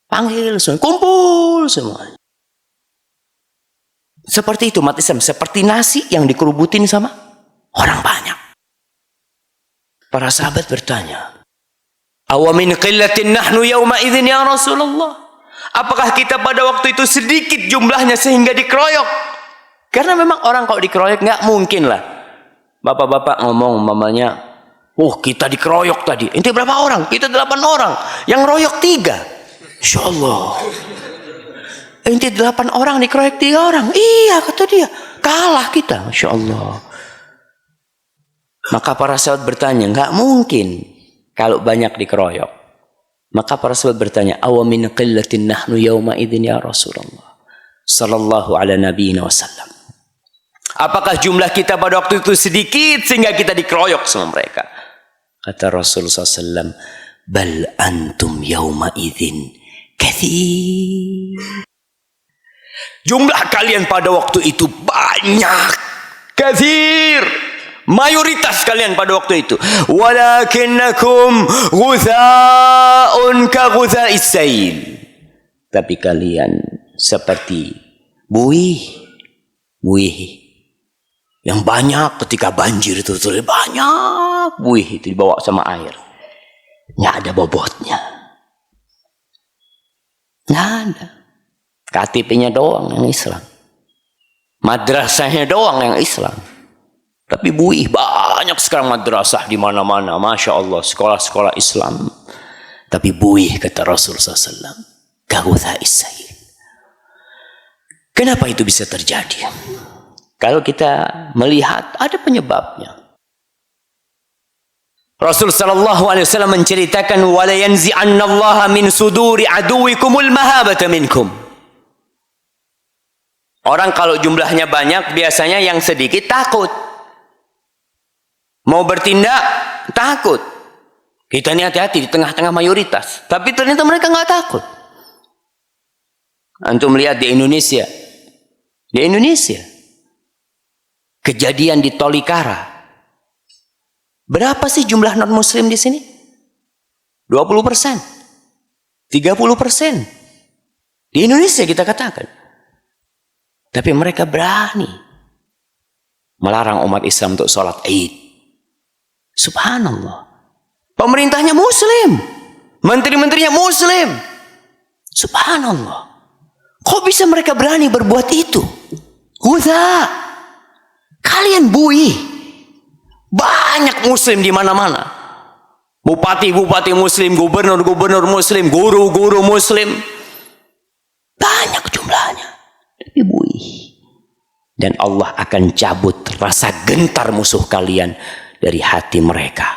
Panggil semua, kumpul semua. Seperti itu umat Islam, seperti nasi yang dikerubutin sama orang banyak. Para sahabat bertanya, "Awa min qillatin nahnu yawma idzin ya Rasulullah?" Apakah kita pada waktu itu sedikit jumlahnya sehingga dikeroyok? Karena memang orang kalau dikeroyok nggak mungkin lah. Bapak-bapak ngomong mamanya, kita dikeroyok tadi. Ente berapa orang? Kita 8 orang. Yang royok 3. Insya Allah. Ente 8 orang dikeroyok 3 orang. Iya kata dia. Kalah kita. Insya Allah. Maka para sahabat bertanya, nggak mungkin kalau banyak dikeroyok. Maka para sahabat bertanya, "Awa min qillatin nahnu yawma idzin ya Rasulullah sallallahu ala nabiyina wasallam." Apakah jumlah kita pada waktu itu sedikit sehingga kita dikeroyok sama mereka? Kata Rasulullah SAW, "Bal antum yawma idzin katsir." Jumlah kalian pada waktu itu banyak, katsir. Mayoritas kalian pada waktu itu. Walakinnakum ghutha'un ka ghutha'is sail. Tapi kalian seperti buih yang banyak ketika banjir itu banyak buih itu dibawa sama air. Nggak ada bobotnya. Nggak ada. KTP-nya doang yang Islam. Madrasahnya doang yang Islam. Tapi buih, banyak sekarang madrasah di mana-mana, masya Allah, sekolah-sekolah Islam. Tapi buih, kata Rasulullah SAW, kagutha'is sayil. Kenapa itu bisa terjadi? Kalau kita melihat ada penyebabnya. Rasul sallallahu alaihi wasallam menceritakan wala yanzi'annallaha min suduri aduwikumul mahabata minkum. Orang kalau jumlahnya banyak biasanya yang sedikit takut. Mau bertindak takut. Kita ini hati-hati di tengah-tengah mayoritas, tapi ternyata mereka nggak takut. Antum lihat di Indonesia. Di Indonesia. Kejadian di Tolikara. Berapa sih jumlah non-muslim di sini? 20%. 30%. Di Indonesia kita katakan. Tapi mereka berani melarang umat Islam untuk sholat Id. Subhanallah. Pemerintahnya muslim. Menteri-menterinya muslim. Subhanallah. Kok bisa mereka berani berbuat itu? Hudha. Kalian buih. Banyak muslim di mana-mana. Bupati-bupati muslim, gubernur-gubernur muslim, guru-guru muslim. Banyak jumlahnya. Tapi buih. Dan Allah akan cabut rasa gentar musuh kalian dari hati mereka.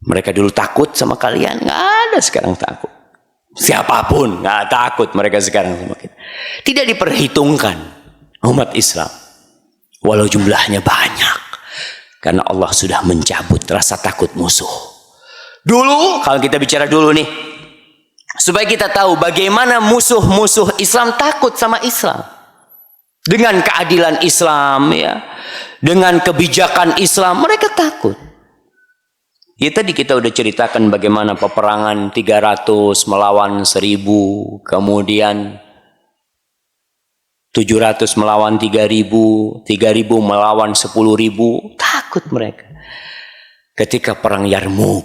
Mereka dulu takut sama kalian, nggak ada sekarang takut. Siapapun nggak takut mereka sekarang sama kita. Tidak diperhitungkan umat Islam, walau jumlahnya banyak, karena Allah sudah mencabut rasa takut musuh. Dulu, kalau kita bicara dulu nih, supaya kita tahu bagaimana musuh-musuh Islam takut sama Islam. Dengan keadilan Islam, ya, dengan kebijakan Islam, mereka takut. Ya tadi kita udah ceritakan bagaimana peperangan 300 melawan 1000, kemudian 700 melawan 3000, 3000 melawan 10.000, takut mereka. Ketika perang Yarmuk,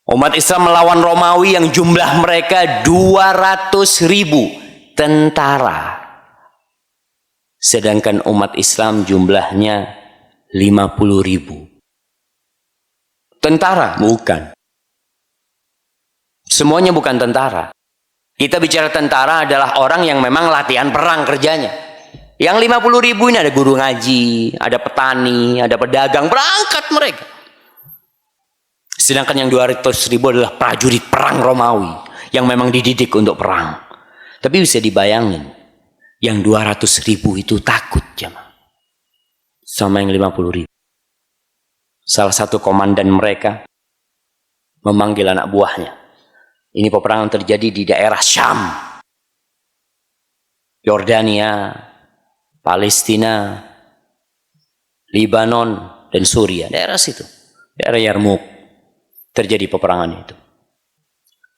umat Islam melawan Romawi yang jumlah mereka 200.000 tentara. Sedangkan umat Islam jumlahnya 50.000. Tentara? Bukan. Semuanya bukan tentara. Kita bicara tentara adalah orang yang memang latihan perang kerjanya. Yang 50.000 ini ada guru ngaji, ada petani, ada pedagang, berangkat mereka. Sedangkan yang 200.000 adalah prajurit perang Romawi yang memang dididik untuk perang. Tapi bisa dibayangin, yang 200.000 itu takut jemaah sama yang 50.000. Salah satu komandan mereka memanggil anak buahnya. Ini peperangan terjadi di daerah Syam, Yordania, Palestina, Libanon, dan Suriah. Daerah situ, daerah Yarmuk, terjadi peperangan itu.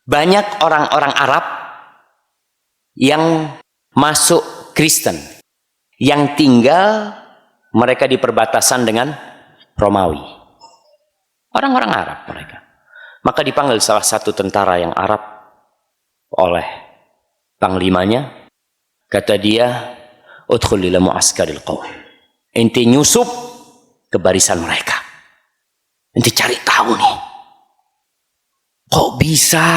Banyak orang-orang Arab yang masuk Kristen, yang tinggal mereka di perbatasan dengan Romawi. Orang-orang Arab mereka. Maka dipanggil salah satu tentara yang Arab oleh panglimanya. Kata dia, udkhul ila mu'askaril qaum. Ente nyusup ke barisan mereka. Ente cari tahu nih. Kok bisa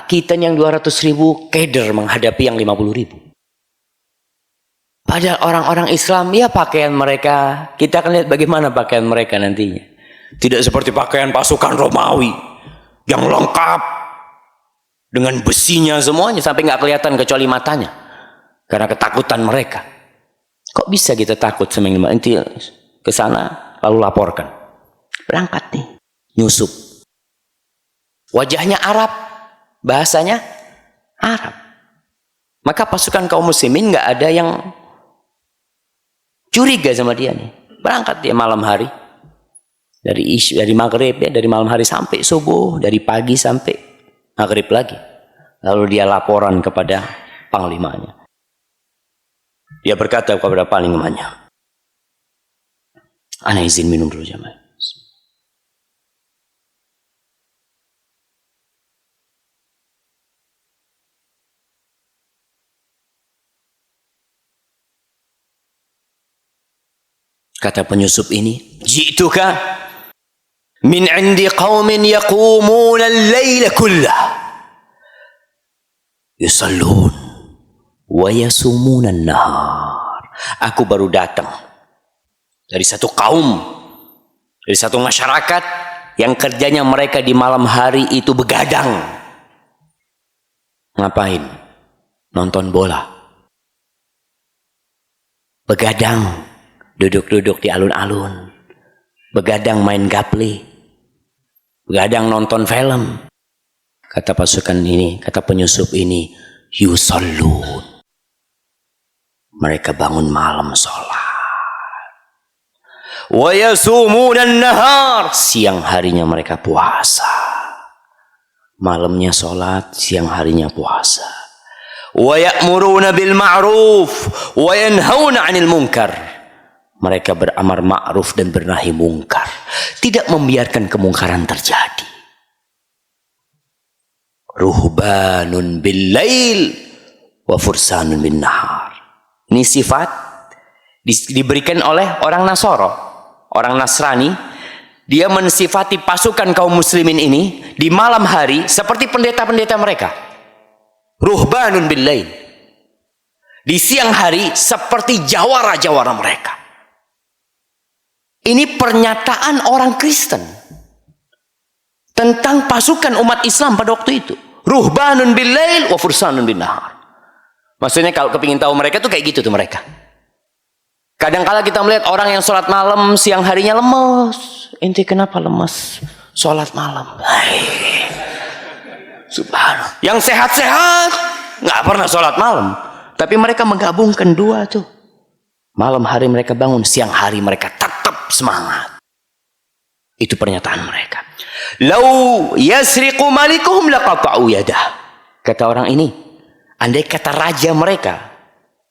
kita yang 200.000 keder menghadapi yang 50.000? Padahal orang-orang Islam, ya pakaian mereka, kita akan lihat bagaimana pakaian mereka nantinya. Tidak seperti pakaian pasukan Romawi yang lengkap dengan besinya semuanya sampai nggak kelihatan kecuali matanya karena ketakutan mereka. Kok bisa kita takut seminggu? Nanti ke sana lalu laporkan. Berangkat nih, nyusup. Wajahnya Arab, bahasanya Arab. Maka pasukan kaum muslimin nggak ada yang curiga sama dia nih. Berangkat dia malam hari. Dari maghrib ya, dari malam hari sampai subuh, dari pagi sampai maghrib lagi. Lalu dia laporan kepada panglimanya. Dia berkata kepada panglimanya, ana izin minum dulu jamaah. Kata penyusup ini, ji'tuka min 'indi qaumin yaqumuna al-laila kullah yusallun wa yasumuna an-nahar. Aku baru datang dari satu kaum, dari satu masyarakat yang kerjanya mereka di malam hari itu begadang. Ngapain? Nonton bola. Begadang, duduk-duduk di alun-alun. Begadang main gaple. Begadang nonton film. Kata pasukan ini, kata penyusup ini, yusallun. Mereka bangun malam sholat. Wa yasumuna an-nahar. Siang harinya mereka puasa. Malamnya sholat, siang harinya puasa. Wa ya'muruna bil ma'ruf wa yanhauna 'anil munkar. Mereka beramar ma'ruf dan bernahi mungkar. Tidak membiarkan kemungkaran terjadi. Ruhbanun bil lail wa fursanun bin nahar. Ini sifat diberikan oleh orang Nasoro, orang Nasrani. Dia mensifati pasukan kaum muslimin ini di malam hari seperti pendeta-pendeta mereka. Ruhbanun bil lail. Di siang hari seperti jawara-jawara mereka. Ini pernyataan orang Kristen tentang pasukan umat Islam pada waktu itu. Ruhbanun bil lail wa fursanun bin nahar. Maksudnya kalau kepingin tahu mereka tuh kayak gitu tuh mereka. Kadang-kala kita melihat orang yang sholat malam siang harinya lemes. Ente kenapa lemes? Sholat malam. Subhanallah. Yang sehat-sehat nggak pernah sholat malam. Tapi mereka menggabungkan dua tuh. Malam hari mereka bangun, siang hari mereka tetap semangat. Itu pernyataan mereka. Lau yasriqu malikuhum laqata'u yadah. Kata orang ini, andai kata raja mereka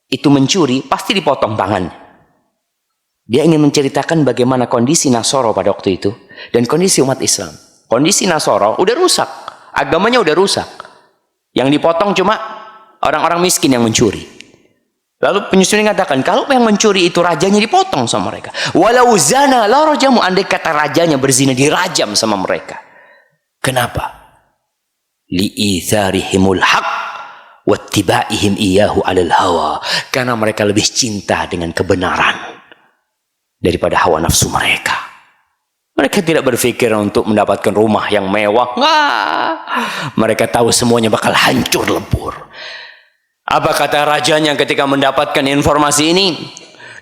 itu mencuri, pasti dipotong tangannya. Dia ingin menceritakan bagaimana kondisi Nasoro pada waktu itu dan kondisi umat Islam. Kondisi Nasoro udah rusak, agamanya udah rusak. Yang dipotong cuma orang-orang miskin yang mencuri. Lalu penyusun mengatakan, kalau yang mencuri itu rajanya dipotong sama mereka. Walau zana la rajamu, andai kata rajanya berzina dirajam sama mereka. Kenapa? Li'itharihimul haq wattibaihim iyahu 'alal hawa. Karena mereka lebih cinta dengan kebenaran daripada hawa nafsu mereka. Mereka tidak berpikir untuk mendapatkan rumah yang mewah. Mereka tahu semuanya bakal hancur lebur. Apa kata rajanya ketika mendapatkan informasi ini?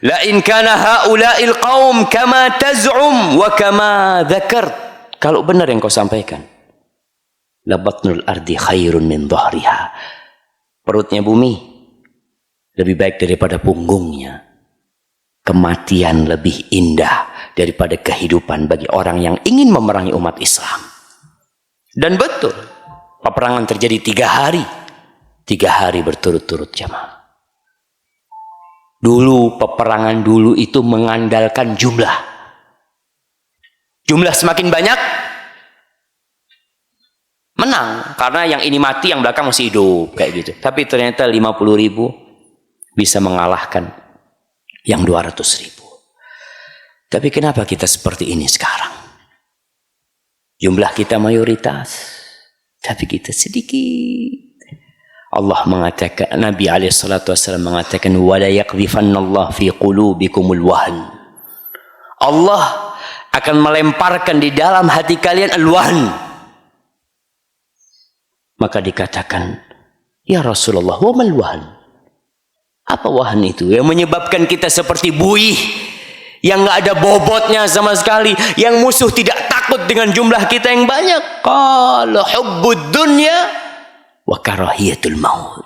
La in kana haula'il qaum kama taz'um wa kama dzakart. Kalau benar yang kau sampaikan, la batnul ardi khairun min dhahriha. Perutnya bumi lebih baik daripada punggungnya. Kematian lebih indah daripada kehidupan bagi orang yang ingin memerangi umat Islam. Dan betul, peperangan terjadi 3 hari. 3 hari berturut-turut jamaah. Dulu peperangan dulu itu mengandalkan jumlah. Jumlah semakin banyak, menang. Karena yang ini mati, yang belakang masih hidup kayak gitu. Tapi ternyata 50.000 bisa mengalahkan yang 200.000. Tapi kenapa kita seperti ini sekarang? Jumlah kita mayoritas, tapi kita sedikit. Allah mengatakan, Nabi SAW mengatakan, wala yaqdhifannallahu fi qulubikumul wahn. Allah akan melemparkan di dalam hati kalian al-wahn. Maka dikatakan, ya Rasulullah, wa mal wahn? Apa wahn itu? Yang menyebabkan kita seperti buih yang nggak ada bobotnya sama sekali, yang musuh tidak takut dengan jumlah kita yang banyak. Qala hubbud dunya wa karahiyatul maut.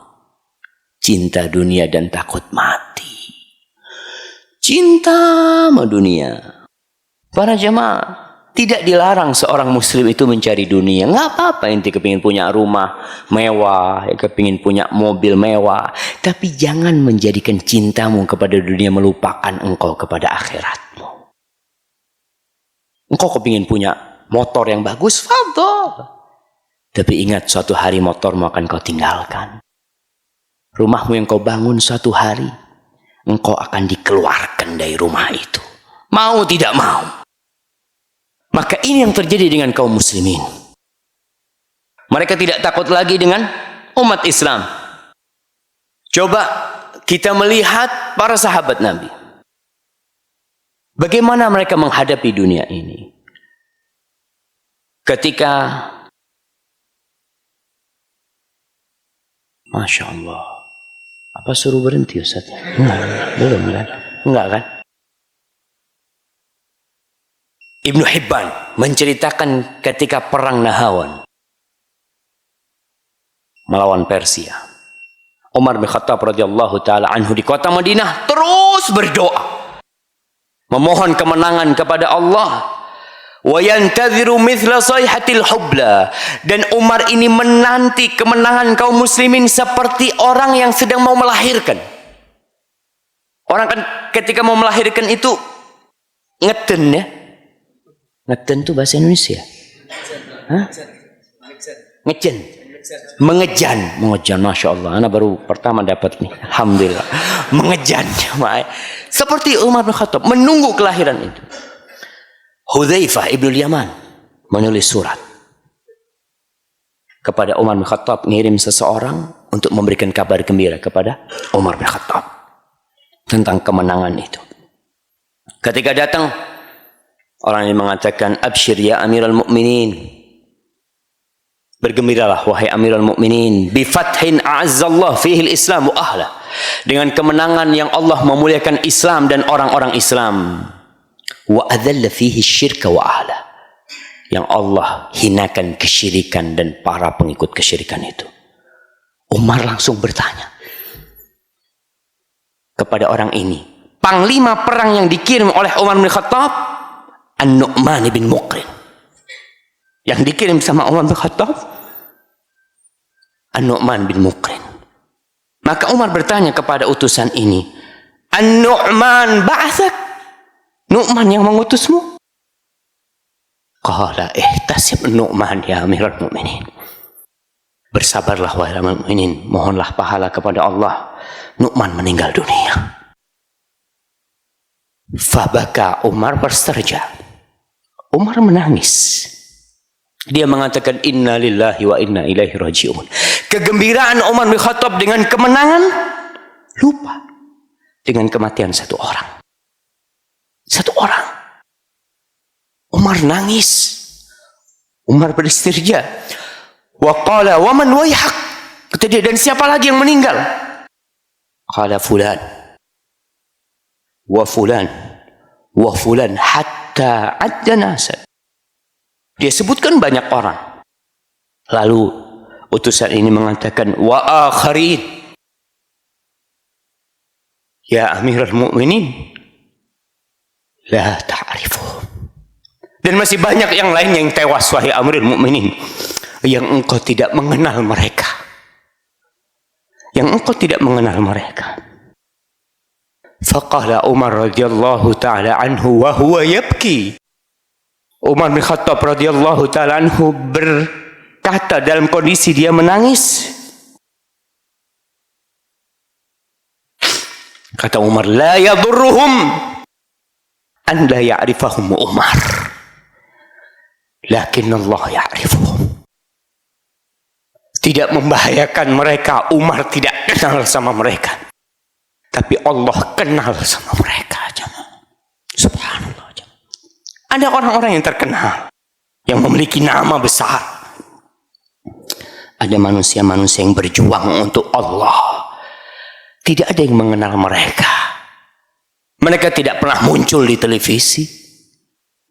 Cinta dunia dan takut mati. Cinta sama dunia. Para jemaah, tidak dilarang seorang muslim itu mencari dunia. Nggak apa-apa ente kepingin punya rumah mewah, kepingin punya mobil mewah, tapi jangan menjadikan cintamu kepada dunia melupakan engkau kepada akhiratmu. Engkau kepingin punya motor yang bagus, fadhol. Tapi ingat, suatu hari motormu akan kau tinggalkan. Rumahmu yang kau bangun suatu hari, engkau akan dikeluarkan dari rumah itu. Mau tidak mau. Maka ini yang terjadi dengan kaum muslimin. Mereka tidak takut lagi dengan umat Islam. Coba kita melihat para sahabat Nabi. Bagaimana mereka menghadapi dunia ini. Ketika Masya Allah. Apa suruh berhenti Ustaz? Belum kan? Enggak kan? Ibnu Hibban menceritakan ketika perang Nahawan melawan Persia. Umar bin Khattab radhiyallahu taala anhu di kota Madinah terus berdoa. Memohon kemenangan kepada Allah. Wa yantadhiru mithla sayhatil hubla, dan Umar ini menanti kemenangan kaum muslimin seperti orang yang sedang mau melahirkan. Orang kan ketika mau melahirkan itu ngeden ya. Ngeden itu bahasa Indonesia. Hah? Ngejen. Mengejan, Masya Allah. Anak baru pertama dapat nih, alhamdulillah. Mengejan, seperti Umar bin Khattab menunggu kelahiran itu. Hudzaifah ibnu Yaman menulis surat kepada Umar bin Khattab, ngirim seseorang untuk memberikan kabar gembira kepada Umar bin Khattab tentang kemenangan itu. Ketika datang, orang ini mengatakan, "Absyir ya Amirul Mukminin." Bergembiralah wahai Amirul Mukminin, bi fathin a'azzallahu fihi al-Islam wa ahla. Dengan kemenangan yang Allah memuliakan Islam dan orang-orang Islam. Wa adzalla fihi syirka wa ahla, yang Allah hinakan kesyirikan dan para pengikut kesyirikan itu. Umar langsung bertanya kepada orang ini, panglima perang yang dikirim oleh Umar bin Khattab, An-Nu'man bin Muqrin. Yang dikirim sama Umar bin Khattab, An-Nu'man bin Muqrin. Maka Umar bertanya kepada utusan ini, An-Nu'man ba'athak? Nu'man yang mengutusmu? Qala ihtasib Nu'man ya Amirul Mukminin. Bersabarlah wahai Amirul Mukminin, mohonlah pahala kepada Allah. Nu'man meninggal dunia. Fabaka Umar bersterja. Umar menangis. Dia mengatakan inna lillahi wa inna ilaihi raji'un. Kegembiraan Umar bin Khattab dengan kemenangan lupa dengan kematian satu orang. Satu orang. Umar nangis. Umar beristirja. Wa qala wa man wayhak. Kata dia, dan siapa lagi yang meninggal? Qala fulan. Wa fulan. Wa fulan hatta adda nasa. Dia sebutkan banyak orang. Lalu utusan ini mengatakan wa akharin. Ya Amirul Mukminin, la ta'rifuhum. Dan masih banyak yang lain yang tewas wahai Amirul Mukminin, yang engkau tidak mengenal mereka. Yang engkau tidak mengenal mereka. Faqala Umar radhiyallahu ta'ala anhu wa huwa yabki. Umar bin Khattab radhiyallahu ta'ala anhu berkata dalam kondisi dia menangis. Kata Umar, la yadurruhum an la ya'rifahum Umar, lakin Allah ya'rifuhum. Tidak membahayakan mereka Umar tidak kenal sama mereka, tapi Allah kenal sama mereka. Subhanallah. Ada orang-orang yang terkenal, yang memiliki nama besar. Ada manusia-manusia yang berjuang untuk Allah, tidak ada yang mengenal mereka. Mereka tidak pernah muncul di televisi.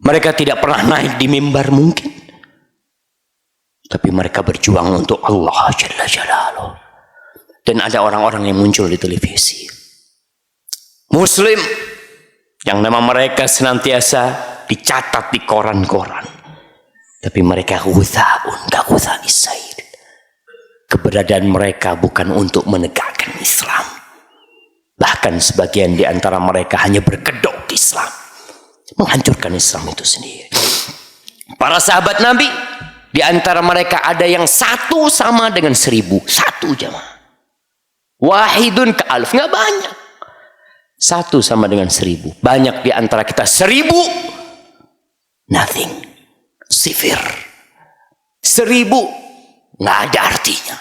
Mereka tidak pernah naik di mimbar mungkin. Tapi mereka berjuang untuk Allah Jalla Jalaluh. Dan ada orang-orang yang muncul di televisi. Muslim yang nama mereka senantiasa dicatat di koran-koran. Tapi mereka ghutha'un ka ghutha'is sail. Keberadaan mereka bukan untuk menegakkan Islam. Bahkan sebagian di antara mereka hanya berkedok Islam, menghancurkan Islam itu sendiri. Para sahabat Nabi, di antara mereka ada yang satu sama dengan 1000. Satu jamaah. Wahidun ka alf, nggak banyak. 1 sama dengan 1000. Banyak di antara kita 1000 nothing, sifir. 1000 nggak ada artinya.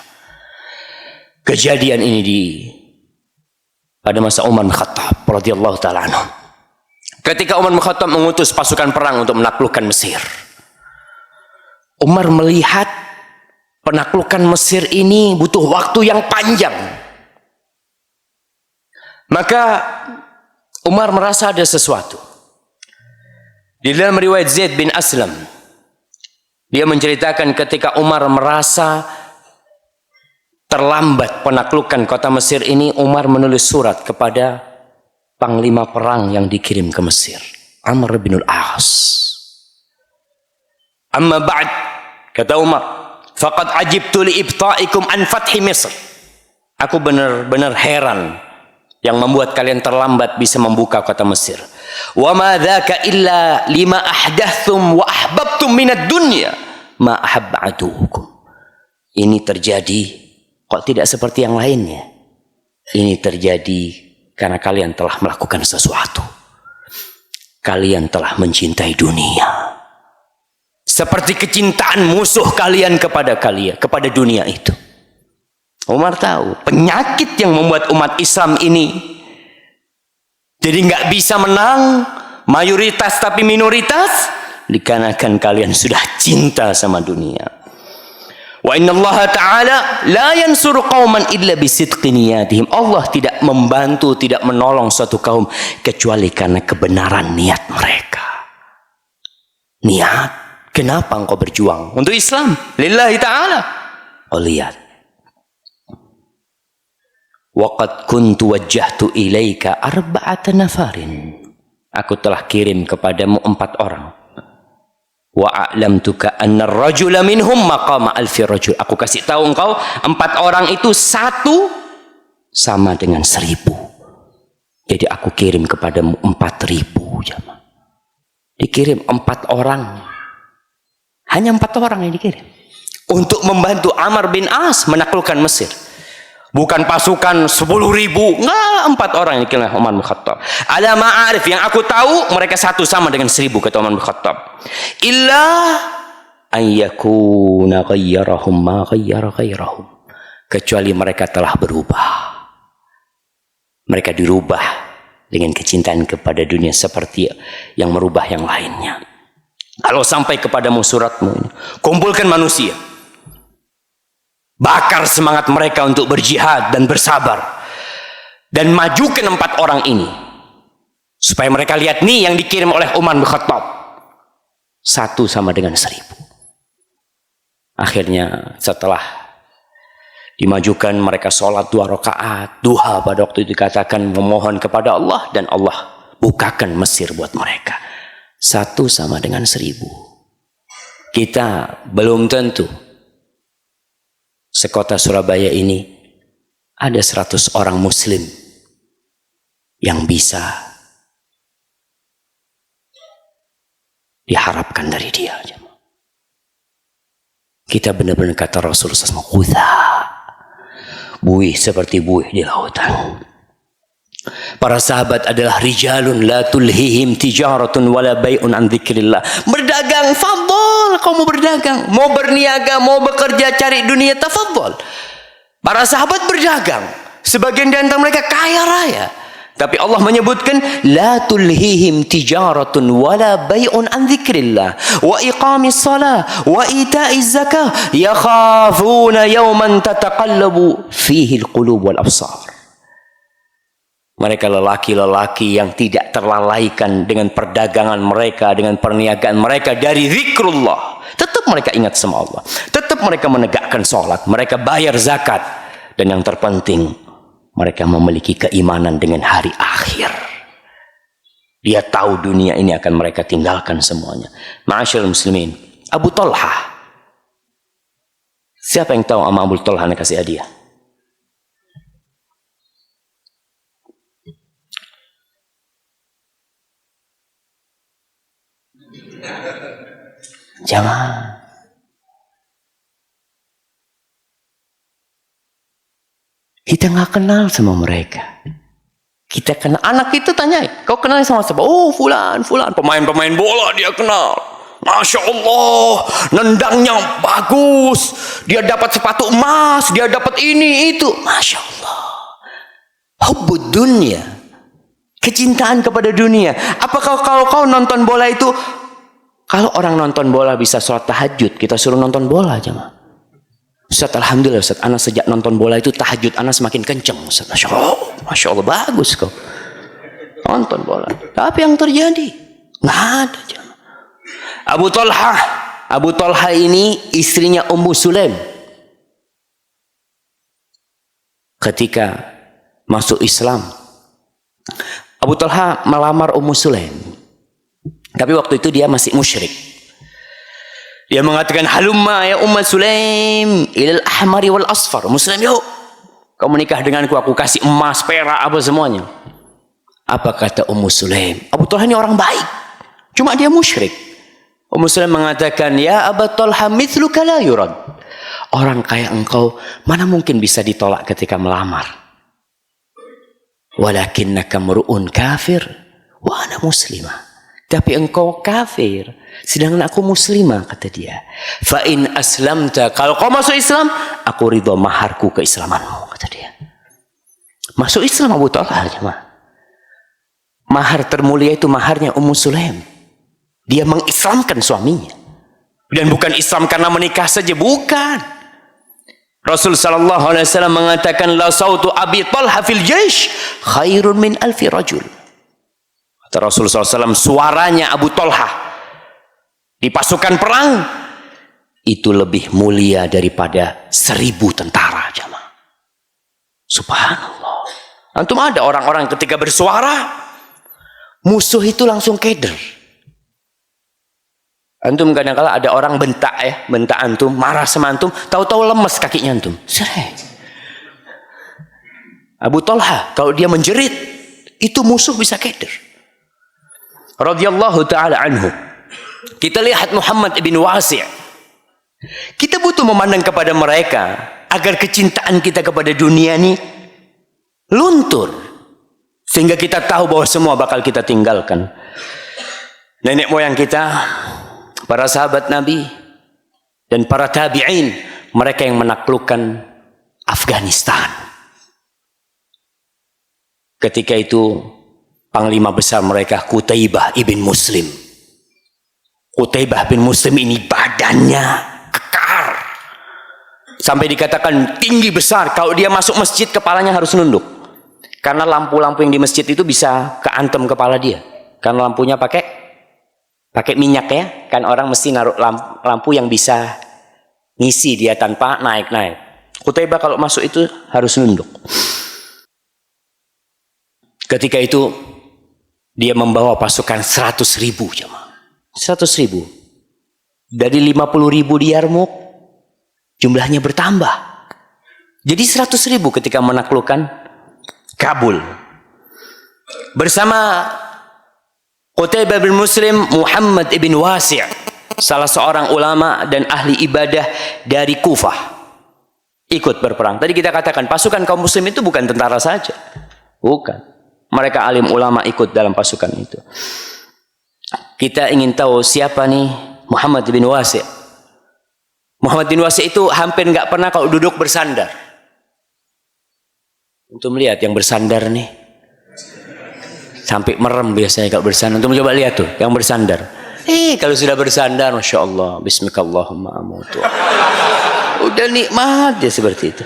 Kejadian ini pada masa Umar bin Khattab radhiyallahu taala anhu. Ketika Umar bin Khattab mengutus pasukan perang untuk menaklukkan Mesir, Umar melihat penaklukan Mesir ini butuh waktu yang panjang. Maka Umar merasa ada sesuatu. Di dalam riwayat Zaid bin Aslam, dia menceritakan ketika Umar merasa terlambat penaklukan kota Mesir ini, Umar menulis surat kepada panglima perang yang dikirim ke Mesir, Amr bin al-As. Amma ba'd, kata Umar, faqad ajibtu li ibta'ikum an fathi Misr. Aku benar-benar heran yang membuat kalian terlambat bisa membuka kota Mesir. Wa ma dzaka illa lima ahdathtum wa ahbabtum minad dunya ma ahabba'atukum. Ini terjadi kok tidak seperti yang lainnya. Ini terjadi karena kalian telah melakukan sesuatu. Kalian telah mencintai dunia. Seperti kecintaan musuh kalian kepada dunia itu. Umar tahu penyakit yang membuat umat Islam ini jadi nggak bisa menang, mayoritas tapi minoritas, dikarenakan kalian sudah cinta sama dunia. Wa inna Allah Ta'ala la yansuru qauman illa bisidqi niyatihim. Allah tidak membantu, tidak menolong suatu kaum kecuali karena kebenaran niat mereka. Niat, kenapa engkau berjuang untuk Islam? Lillahi Ta'ala. Oh, lihat. Waqad kuntu wajjahtu ilaika arba'ata nafarin. Aku telah kirim kepadamu 4 orang. Wa a'lamtuka anna ar-rajula minhum maqama alfi rajul. Aku kasih tahu engkau 4 orang itu 1 sama dengan 1000. Jadi aku kirim kepadamu 4000 jemaah. Dikirim 4 orang. Hanya 4 orang yang dikirim untuk membantu Amr bin As menaklukkan Mesir. Bukan pasukan 10.000, enggak, 4 orang yang dikirim Umar bin Khattab. Ala ma'arif, yang aku tahu mereka 1 sama dengan 1000, kata Umar bin Khattab. Illa ayyakuna ghayyarahum ma ghayyara ghayrahum. Kecuali mereka telah berubah. Mereka dirubah dengan kecintaan kepada dunia seperti yang merubah yang lainnya. Kalau sampai kepadamu suratmu ini, kumpulkan manusia. Bakar semangat mereka untuk berjihad dan bersabar. Dan majukan 4 orang ini. Supaya mereka lihat nih yang dikirim oleh Umar bin Khattab. 1 sama dengan 1000. Akhirnya setelah dimajukan mereka sholat 2 rakaat. Duha pada waktu itu dikatakan memohon kepada Allah. Dan Allah bukakan Mesir buat mereka. 1 sama dengan 1000. Kita belum tentu sekota Surabaya ini ada 100 orang muslim yang bisa diharapkan dari dia. Kita benar-benar kata Rasulullah SAW, buih seperti buih di lautan. Para sahabat adalah rijalun la tulhihim tijaratun wala bai'un an dzikrillah. Berdagang, fadhol, kau mau berdagang, mau berniaga, mau bekerja cari dunia, tafadhol. Para sahabat berdagang, sebagian di antara mereka kaya raya. Tapi Allah menyebutkan la tulhihim tijaratun wala bai'un an dzikrillah wa iqamis shalah wa ita'iz zakah yakhafuna yawman tataqallabu fihi alqulub wal absar. Mereka lelaki-lelaki yang tidak terlalaikan dengan perdagangan mereka, dengan perniagaan mereka dari zikrullah. Tetap mereka ingat sama Allah. Tetap mereka menegakkan sholat. Mereka bayar zakat. Dan yang terpenting, mereka memiliki keimanan dengan hari akhir. Dia tahu dunia ini akan mereka tinggalkan semuanya. Ma'asyarul muslimin. Abu Talha. Siapa yang tahu sama Abu Talha yang kasih hadiah? Jamaah, kita nggak kenal sama mereka. Kita kenal, anak kita tanya, kau kenal sama siapa? Oh, fulan, pemain-pemain bola dia kenal. Masya Allah, nendangnya bagus, dia dapat sepatu emas, dia dapat ini itu. Masya Allah. Hubbud dunia, kecintaan kepada dunia. Apakah kalau kau nonton bola itu, kalau orang nonton bola bisa sholat tahajud, kita suruh nonton bola aja mah. Ustaz, alhamdulillah Ustaz, anak sejak nonton bola itu tahajud anak semakin kenceng Ustaz. Masya Allah, bagus kau nonton bola. Tapi yang terjadi nggak ada jemaah. Abu Talha ini istrinya Ummu Sulaim. Ketika masuk Islam, Abu Talha melamar Ummu Sulaim. Tapi waktu itu dia masih musyrik. Dia mengatakan, halumma ya Ummu Sulaim ilal ahmari wal asfar. Ummu Sulaim, yuk kau menikah denganku, aku kasih emas, perak, apa semuanya. Apa kata Ummu Sulaim? Abu Talha ini orang baik, cuma dia musyrik. Ummu Sulaim mengatakan, ya Abu Talha mithluka la yurad. Orang kaya engkau mana mungkin bisa ditolak ketika melamar. Walakinnaka mru'un kafir wa ana muslimah. Tapi engkau kafir, sedangkan aku muslimah, kata dia. Fa in aslamta, kalau kau masuk Islam, aku ridho maharku keislamanmu, kata dia. Masuk Islam Abu Talha, jemaah. Mahar termulia itu maharnya Ummu Sulaim. Dia mengislamkan suaminya. Dan bukan Islam karena menikah saja, bukan. Rasul sallallahu alaihi wasallam mengatakan, la sautu Abi Talha fil jaish khairun min alfi rajul. Kata Rasul SAW, suaranya Abu Talha di pasukan perang itu lebih mulia daripada 1000 tentara, jamaah. Subhanallah. Antum ada orang-orang ketika bersuara, musuh itu langsung keder. Antum kadang-kala ada orang bentak antum, marah sama antum, tahu-tahu lemes kakinya antum. Abu Talha kalau dia menjerit, itu musuh bisa keder. Radhiyallahu ta'ala anhu. Kita lihat Muhammad ibn Wasi'. Kita butuh memandang kepada mereka agar kecintaan kita kepada dunia ini luntur, sehingga kita tahu bahwa semua bakal kita tinggalkan. Nenek moyang kita, para sahabat Nabi dan para tabi'in, mereka yang menaklukkan Afghanistan. Ketika itu panglima besar mereka Qutaibah ibn Muslim. Qutaibah bin Muslim ini badannya kekar, sampai dikatakan tinggi besar. Kalau dia masuk masjid kepalanya harus nunduk, karena lampu-lampu yang di masjid itu bisa keantem kepala dia, karena lampunya pakai minyak ya. Kan orang mesti naruh lampu yang bisa ngisi dia tanpa naik-naik. Qutaibah kalau masuk itu harus nunduk. Ketika itu dia membawa pasukan 100.000 jemaah. 100.000. Dari 50.000 di Yarmuk, jumlahnya bertambah. Jadi 100.000 ketika menaklukkan Kabul. Bersama Qutaibah bin Muslim, Muhammad ibn Wasi', salah seorang ulama dan ahli ibadah dari Kufah, ikut berperang. Tadi kita katakan pasukan kaum muslim itu bukan tentara saja. Bukan. Mereka alim ulama ikut dalam pasukan itu. Kita ingin tahu siapa nih Muhammad bin Wasi'. Muhammad bin Wasi' itu hampir nggak pernah kalau duduk bersandar. Untuk melihat yang bersandar nih, sampai merem biasanya kalau bersandar. Untuk coba lihat tuh yang bersandar. Kalau sudah bersandar, masya Allah, Bismillahirrahmanirrahim, amutu. Udah nikmat dia seperti itu.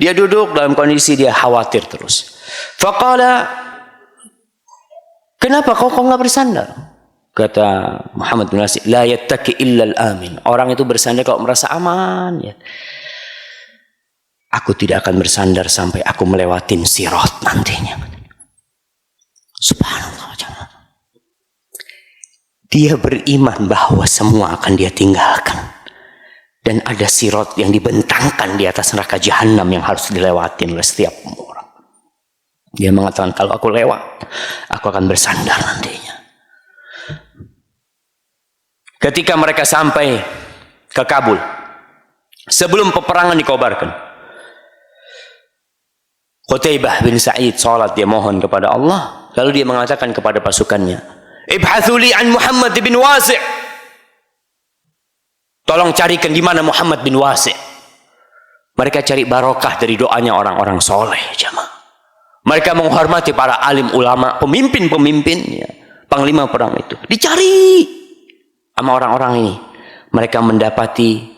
Dia duduk dalam kondisi dia khawatir terus. Faqala, kenapa kau nggak bersandar? Kata Muhammad bin Wasi', la yattaki illa al-amin. Orang itu bersandar kalau merasa aman. Ya. Aku tidak akan bersandar sampai aku melewatin sirat nantinya. Subhanallah. Dia beriman bahwa semua akan dia tinggalkan. Dan ada sirat yang dibentangkan di atas neraka jahanam yang harus dilewatin oleh setiap orang. Dia mengatakan, kalau aku lewat, aku akan bersandar nantinya. Ketika mereka sampai ke Kabul, sebelum peperangan dikobarkan, Qutaibah bin Sa'id salat, dia mohon kepada Allah, lalu dia mengatakan kepada pasukannya, ibhathu li an Muhammad bin Wasi', tolong carikan di mana Muhammad bin Wasi'. Mereka cari barokah dari doanya orang-orang soleh, jemaah. Mereka menghormati para alim ulama, pemimpin-pemimpinnya, panglima perang itu. Dicari sama orang-orang ini. Mereka mendapati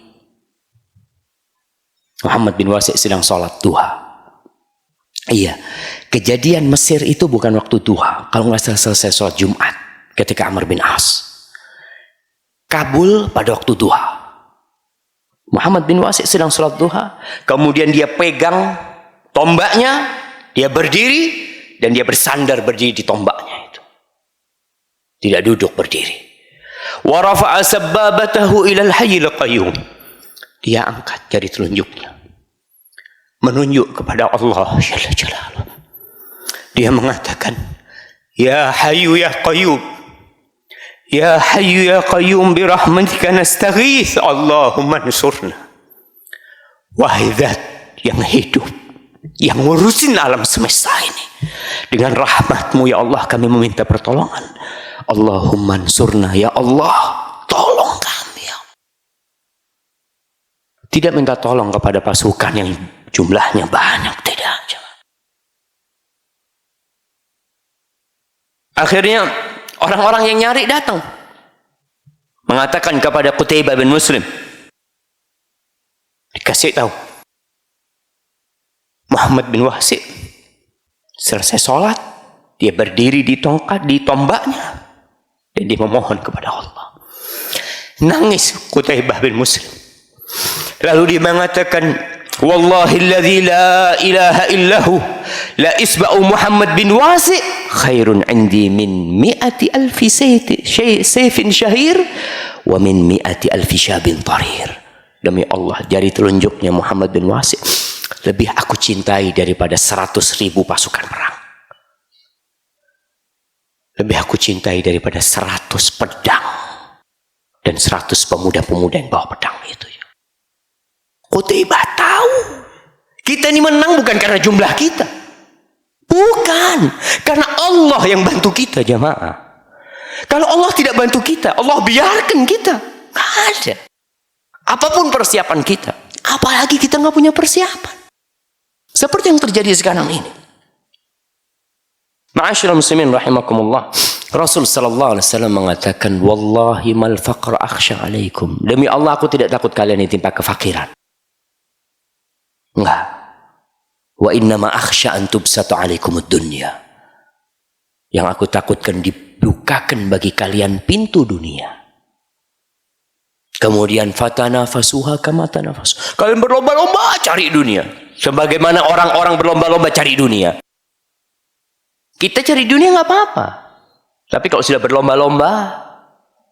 Muhammad bin Wasi' sedang sholat duha. Iya, kejadian Mesir itu bukan waktu duha. Kalau nggak selesai sholat Jumat ketika Amr bin As. Kabul pada waktu duha. Muhammad bin Wasi' sedang sholat duha, kemudian dia pegang tombaknya, dia berdiri, dan dia bersandar berdiri di tombaknya itu. Tidak duduk, berdiri. Wa rafa'a sabbabatahu ilal hayyil qayyum. Dia angkat jari telunjuknya, menunjuk kepada Allah Jalla Jalaluhu. Dia mengatakan, Ya Hayyu Ya Qayyum, Ya Hayyu Ya Qayyum birahmatika nastaghith, Allahumma ansurna. Wahai Zat yang hidup, yang ngurusin alam semesta ini, dengan rahmatmu ya Allah kami meminta pertolongan. Allahumma ansurna, ya Allah tolong kami ya. Tidak minta tolong kepada pasukan yang jumlahnya banyak, tidak. Akhirnya orang-orang yang nyari datang, mengatakan kepada Qutaibah bin Muslim, dikasih tahu, Muhammad bin Wasi' selesai sholat, dia berdiri di tombaknya, dan dia memohon kepada Allah. Nangis Qutaibah bin Muslim. Lalu dia mengatakan, Wallahi alladhi la ilaha illahu, la isba'u Muhammad bin Wasi' khairun indi min mi'ati alfi sayfin syahir wa min mi'ati alfi syabin tarir. Demi Allah, jari telunjuknya Muhammad bin Wasi' lebih aku cintai daripada 100.000 pasukan perang. Lebih aku cintai daripada 100 pedang dan 100 pemuda-pemuda yang bawa pedang itu. Qutaibah tahu kita ini menang bukan karena jumlah kita, bukan, karena Allah yang bantu kita, jamaah. Kalau Allah tidak bantu kita, Allah biarkan kita, nggak ada. Apapun persiapan kita, apalagi kita nggak punya persiapan, seperti yang terjadi sekarang ini. Ma'asyiral muslimin rahimakumullah, Rasul sallallahu alaihi wasallam mengatakan, wallahi mal faqra akhsha alaikum, demi Allah aku tidak takut kalian ditimpa kefakiran. Enggak. Wa innama akhsha an tubsatu alaikumud dunya. Yang aku takutkan dibukakan bagi kalian pintu dunia. Kemudian fatanafasuha kama tanafasu. Kalian berlomba-lomba cari dunia, sebagaimana orang-orang berlomba-lomba cari dunia. Kita cari dunia nggak apa-apa. Tapi kalau sudah berlomba-lomba,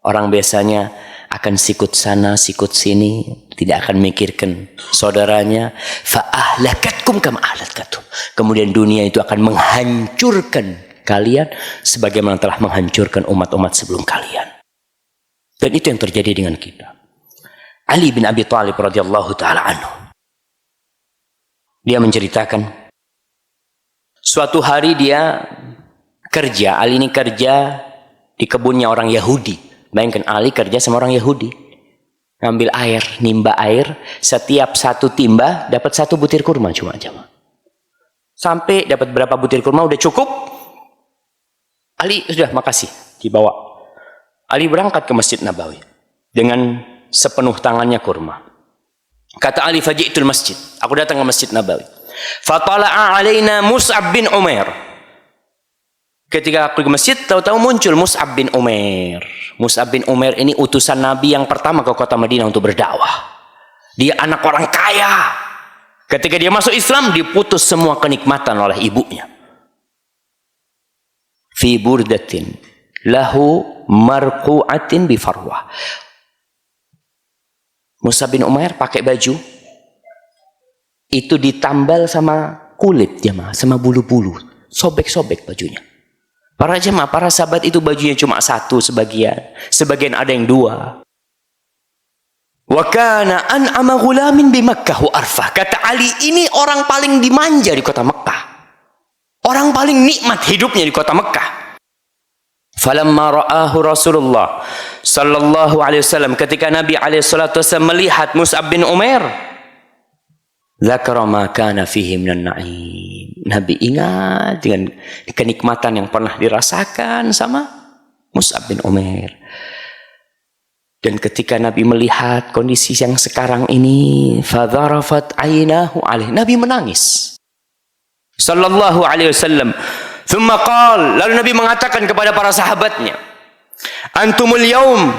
orang biasanya akan sikut sana, sikut sini, tidak akan mikirkan saudaranya. Fa'ahlakatkum kama ahlakatum. Kemudian dunia itu akan menghancurkan kalian sebagaimana telah menghancurkan umat-umat sebelum kalian. Dan itu yang terjadi dengan kita. Ali bin Abi Thalib radhiyallahu taala anhu, dia menceritakan, suatu hari dia kerja, Ali ini kerja di kebunnya orang Yahudi. Bayangkan Ali kerja sama orang Yahudi, ngambil air, nimba air, setiap satu timba dapat 1 butir kurma cuma. Sampai dapat berapa butir kurma udah cukup, Ali sudah makasih, dibawa. Ali berangkat ke Masjid Nabawi dengan sepenuh tangannya kurma. Kata Ali, faji'tul masjid, aku datang ke Masjid Nabawi. Fatala'a alaina Mus'ab bin Umair. Ketika aku ke masjid, tahu-tahu muncul Mus'ab bin Umair. Mus'ab bin Umair ini utusan Nabi yang pertama ke kota Madinah untuk berdakwah. Dia anak orang kaya. Ketika dia masuk Islam, diputus semua kenikmatan oleh ibunya. Fi burdatin lahu marqu'atin bi farwah. Mus'ab bin Umair pakai baju itu ditambal sama kulit jemaah, sama bulu-bulu, sobek-sobek bajunya. Para jemaah, para sahabat itu bajunya cuma 1 sebagian ada yang 2. Wa kana an'ama ghulamin bi Makkah wa arfah. Kata Ali, ini orang paling dimanja di kota Mekah. Orang paling nikmat hidupnya di kota Mekah. Falamma ra'ahu Rasulullah sallallahu alaihi wasallam, ketika Nabi alaihi salatu wasallam melihat Mus'ab bin Umair, dzakara ma kana fihi minan na'im. Nabi ingat dengan kenikmatan yang pernah dirasakan sama Mus'ab bin Umair. Dan ketika Nabi melihat kondisi yang sekarang ini, fadharafat aynahu alaih, Nabi menangis sallallahu alaihi wasallam. Thumma qala, lalu Nabi mengatakan kepada para sahabatnya, antumul yaum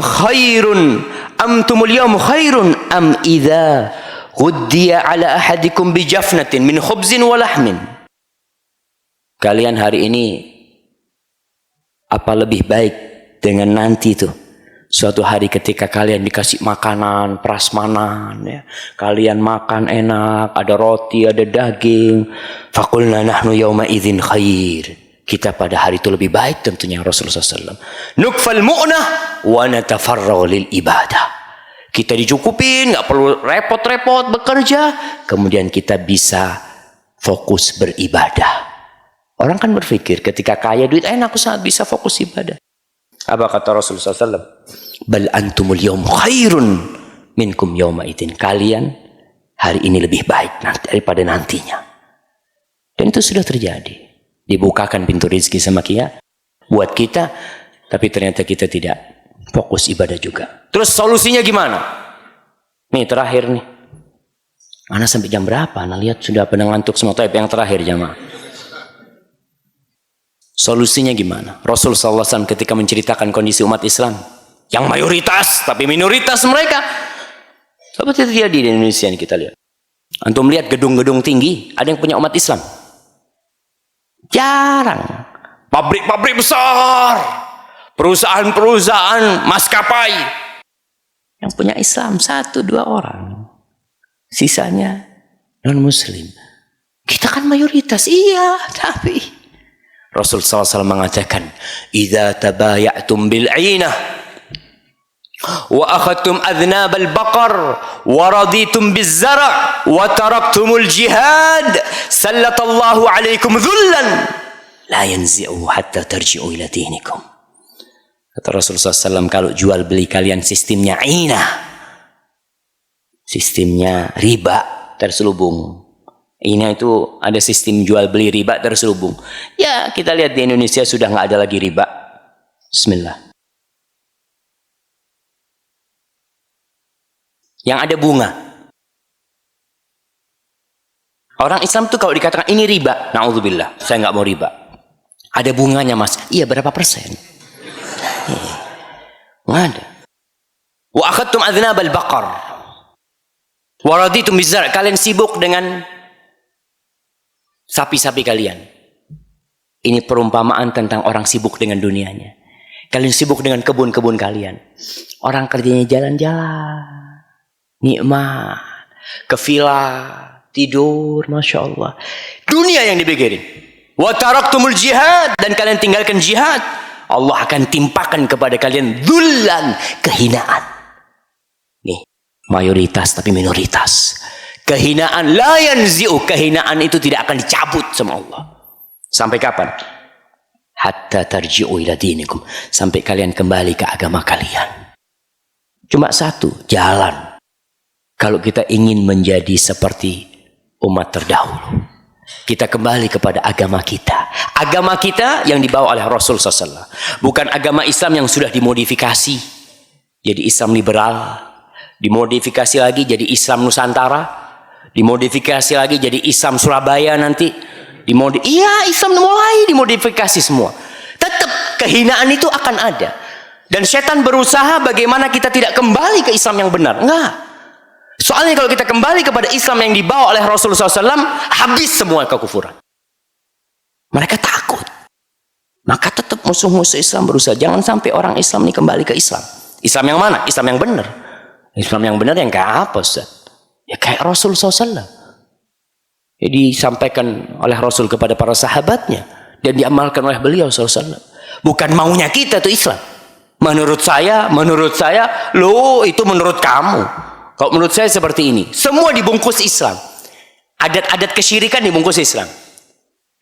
khairun am idza ghuddiya ala ahadikum bi jafnatin min khubzin wa lahmin. Kalian hari ini apa lebih baik dengan nanti itu, suatu hari ketika kalian dikasih makanan prasmanan, ya, kalian makan enak, ada roti, ada daging. Faqulna nahnu yawma idzin khair. Kita pada hari itu lebih baik tentunya Rasulullah SAW. Nukfal mu'nah wa natafarragh lil ibadah. Kita dicukupin, nggak perlu repot-repot bekerja, kemudian kita bisa fokus beribadah. Orang kan berpikir ketika kaya duit enak, aku sangat bisa fokus ibadah. Apa kata Rasulullah SAW? Bal antumul yawm khairun minkum yawma idzin. Kalian hari ini lebih baik daripada nantinya. Dan itu sudah terjadi. Dibukakan pintu rezeki sama kita buat kita, tapi ternyata kita tidak fokus ibadah juga. Terus solusinya gimana? Nih terakhir nih. Ana sampai jam berapa? Ana lihat sudah pada ngantuk semua. Tapi yang terakhir jamaah. Solusinya gimana? Rasul SAW ketika menceritakan kondisi umat Islam yang mayoritas tapi minoritas mereka, seperti terjadi di Indonesia ini kita lihat. Antum lihat gedung-gedung tinggi, ada yang punya umat Islam? Jarang. Pabrik-pabrik besar, perusahaan-perusahaan maskapai yang punya Islam 1-2 orang, sisanya non Muslim. Kita kan mayoritas, iya, tapi Rasul SAW mengatakan, idza tabayatum bil 'ainah wa akhadtum adnab al baqar wa raditum biz zara' wa taraktumul jihad sallatallahu alaikum dhullan la yanzi'u hatta tarji'u ila dinikum. Kata Rasulullah SAW, kalau jual beli kalian sistemnya 'ainah, sistemnya riba terselubung. Ini itu ada sistem jual beli riba terselubung. Ya kita lihat di Indonesia sudah nggak ada lagi riba. Bismillah. Yang ada bunga. Orang Islam tuh kalau dikatakan ini riba, na'udzubillah, saya nggak mau riba. Ada bunganya mas. Iya berapa persen? Nggak ada. Wa akhadtum adnabal baqar wa raditum bizar'. Kalian sibuk dengan sapi-sapi kalian. Ini perumpamaan tentang orang sibuk dengan dunianya. Kalian sibuk dengan kebun-kebun kalian. Orang kerjanya jalan-jalan, nikmat, ke villa, tidur, masya Allah. Dunia yang dipikirin. Wa taraktumul jihad, dan kalian tinggalkan jihad. Allah akan timpakan kepada kalian dzullan, kehinaan. Nih, mayoritas tapi minoritas. Kehinaan la yanzi'u, kehinaan itu tidak akan dicabut sama Allah. Sampai kapan? Hatta tarji'u ila dinikum, sampai kalian kembali ke agama kalian. Cuma satu jalan kalau kita ingin menjadi seperti umat terdahulu. Kita kembali kepada agama kita. Agama kita yang dibawa oleh Rasul SAW. Bukan agama Islam yang sudah dimodifikasi jadi Islam liberal, dimodifikasi lagi jadi Islam Nusantara, dimodifikasi lagi jadi Islam Surabaya nanti. Iya, Islam mulai dimodifikasi semua. Tetap kehinaan itu akan ada. Dan setan berusaha bagaimana kita tidak kembali ke Islam yang benar. Enggak. Soalnya kalau kita kembali kepada Islam yang dibawa oleh Rasulullah SAW, habis semua kekufuran. Mereka takut. Maka tetap musuh-musuh Islam berusaha, jangan sampai orang Islam ini kembali ke Islam. Islam yang mana? Islam yang benar. Islam yang benar yang kayak apa, Ustaz? Ya kayak Rasul SAW. Ya, disampaikan oleh Rasul kepada para sahabatnya dan diamalkan oleh beliau SAW. Bukan maunya kita tuh Islam. Menurut saya, loh itu menurut kamu. Kalau menurut saya seperti ini. Semua dibungkus Islam. Adat-adat kesyirikan dibungkus Islam.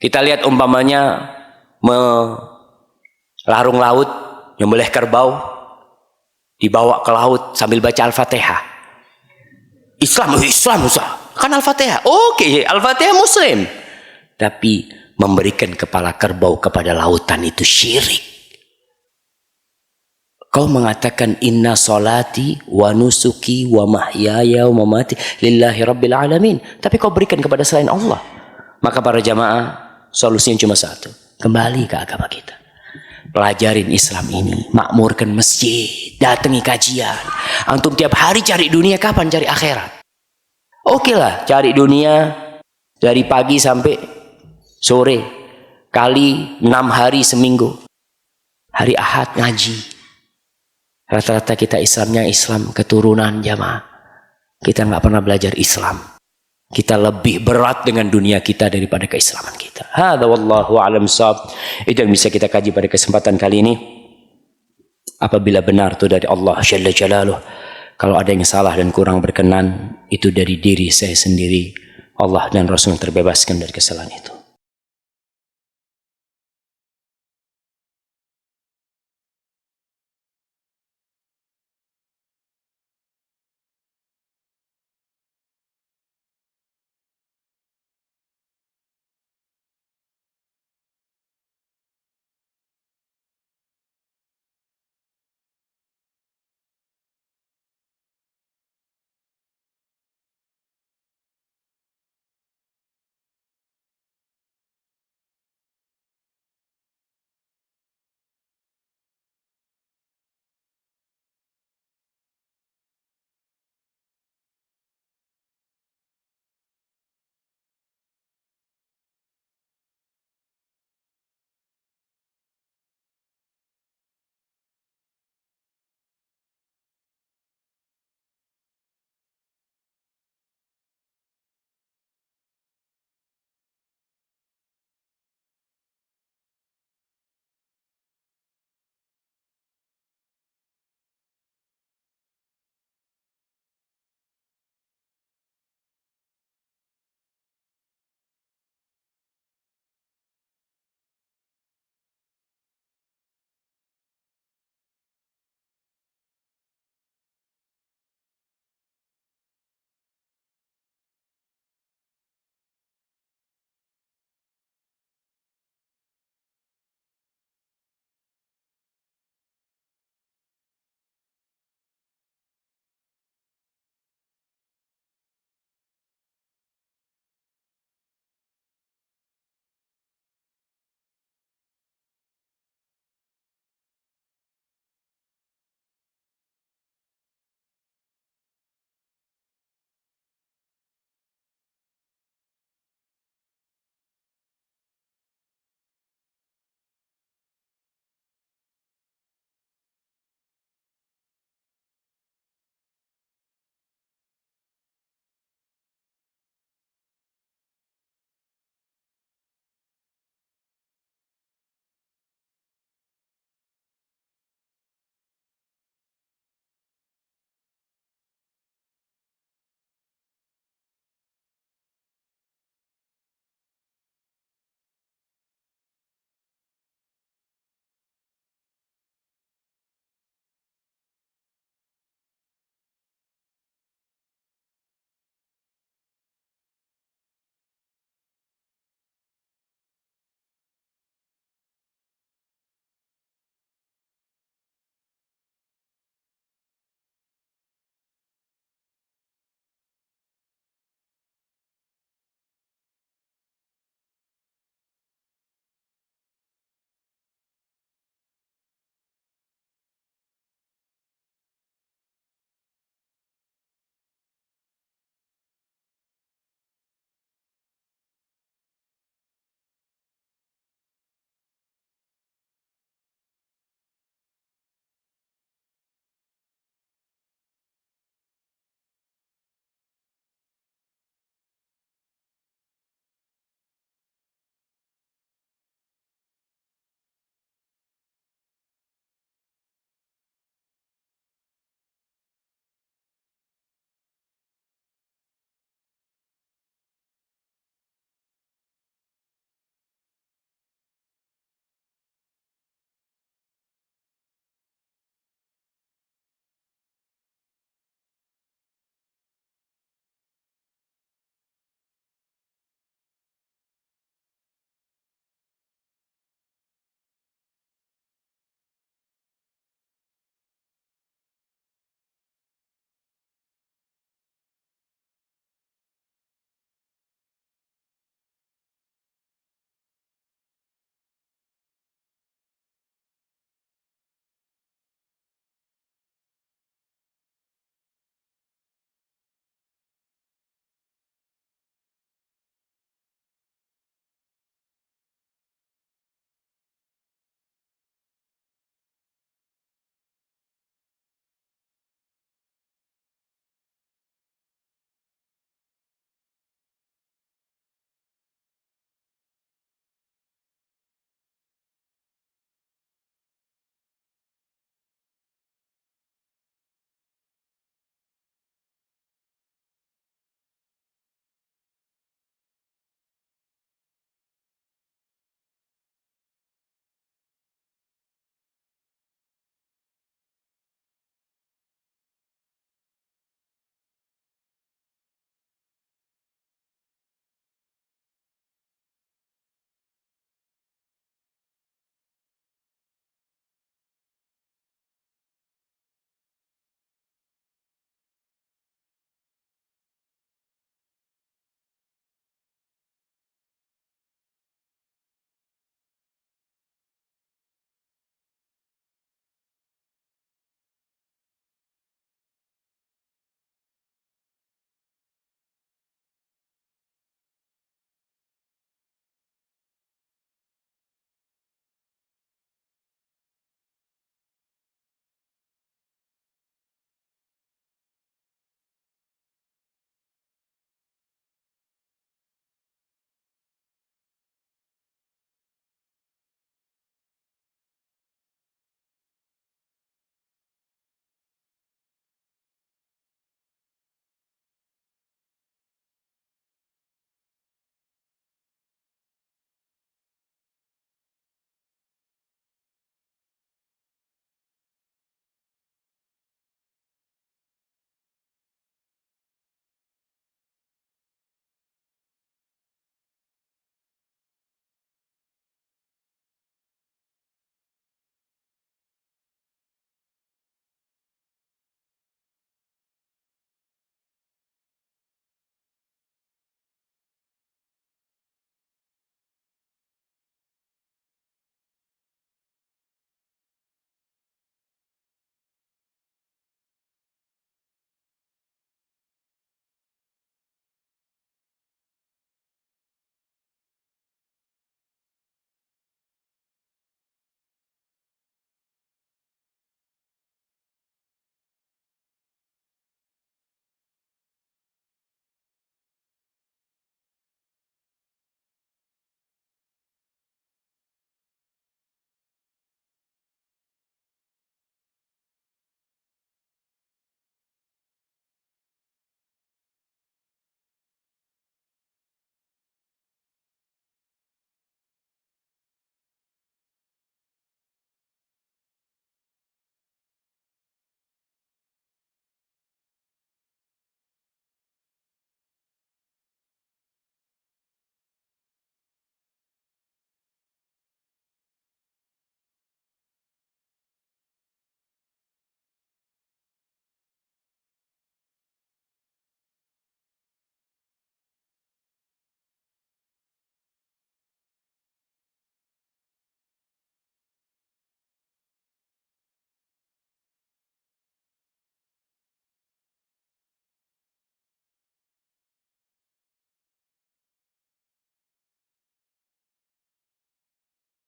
Kita lihat umpamanya melarung laut, nyembelih kerbau, dibawa ke laut sambil baca Al-Fatihah. Islam Ustaz. Kan Al-Fatihah. Oke, Al-Fatihah Muslim. Tapi memberikan kepala kerbau kepada lautan itu syirik. Kau mengatakan inna solati wa nusuki wa mahyaya wa mamati lillahi rabbil alamin. Tapi kau berikan kepada selain Allah. Maka para jamaah, solusinya cuma satu. Kembali ke agama kita. Pelajarin Islam ini. Makmurkan masjid. Datangi kajian. Antum tiap hari cari dunia, kapan cari akhirat? Oke lah, cari dunia dari pagi sampai sore. Kali 6 hari seminggu. Hari Ahad ngaji. Rata-rata kita Islamnya Islam keturunan jamaah. Kita nggak pernah belajar Islam. Kita lebih berat dengan dunia kita daripada keislaman kita. Hadza wallahu a'lam shawab. Itu yang bisa kita kaji pada kesempatan kali ini. Apabila benar itu dari Allah Jalla Jalaluh. Kalau ada yang salah dan kurang berkenan, itu dari diri saya sendiri. Allah dan Rasul terbebaskan dari kesalahan itu.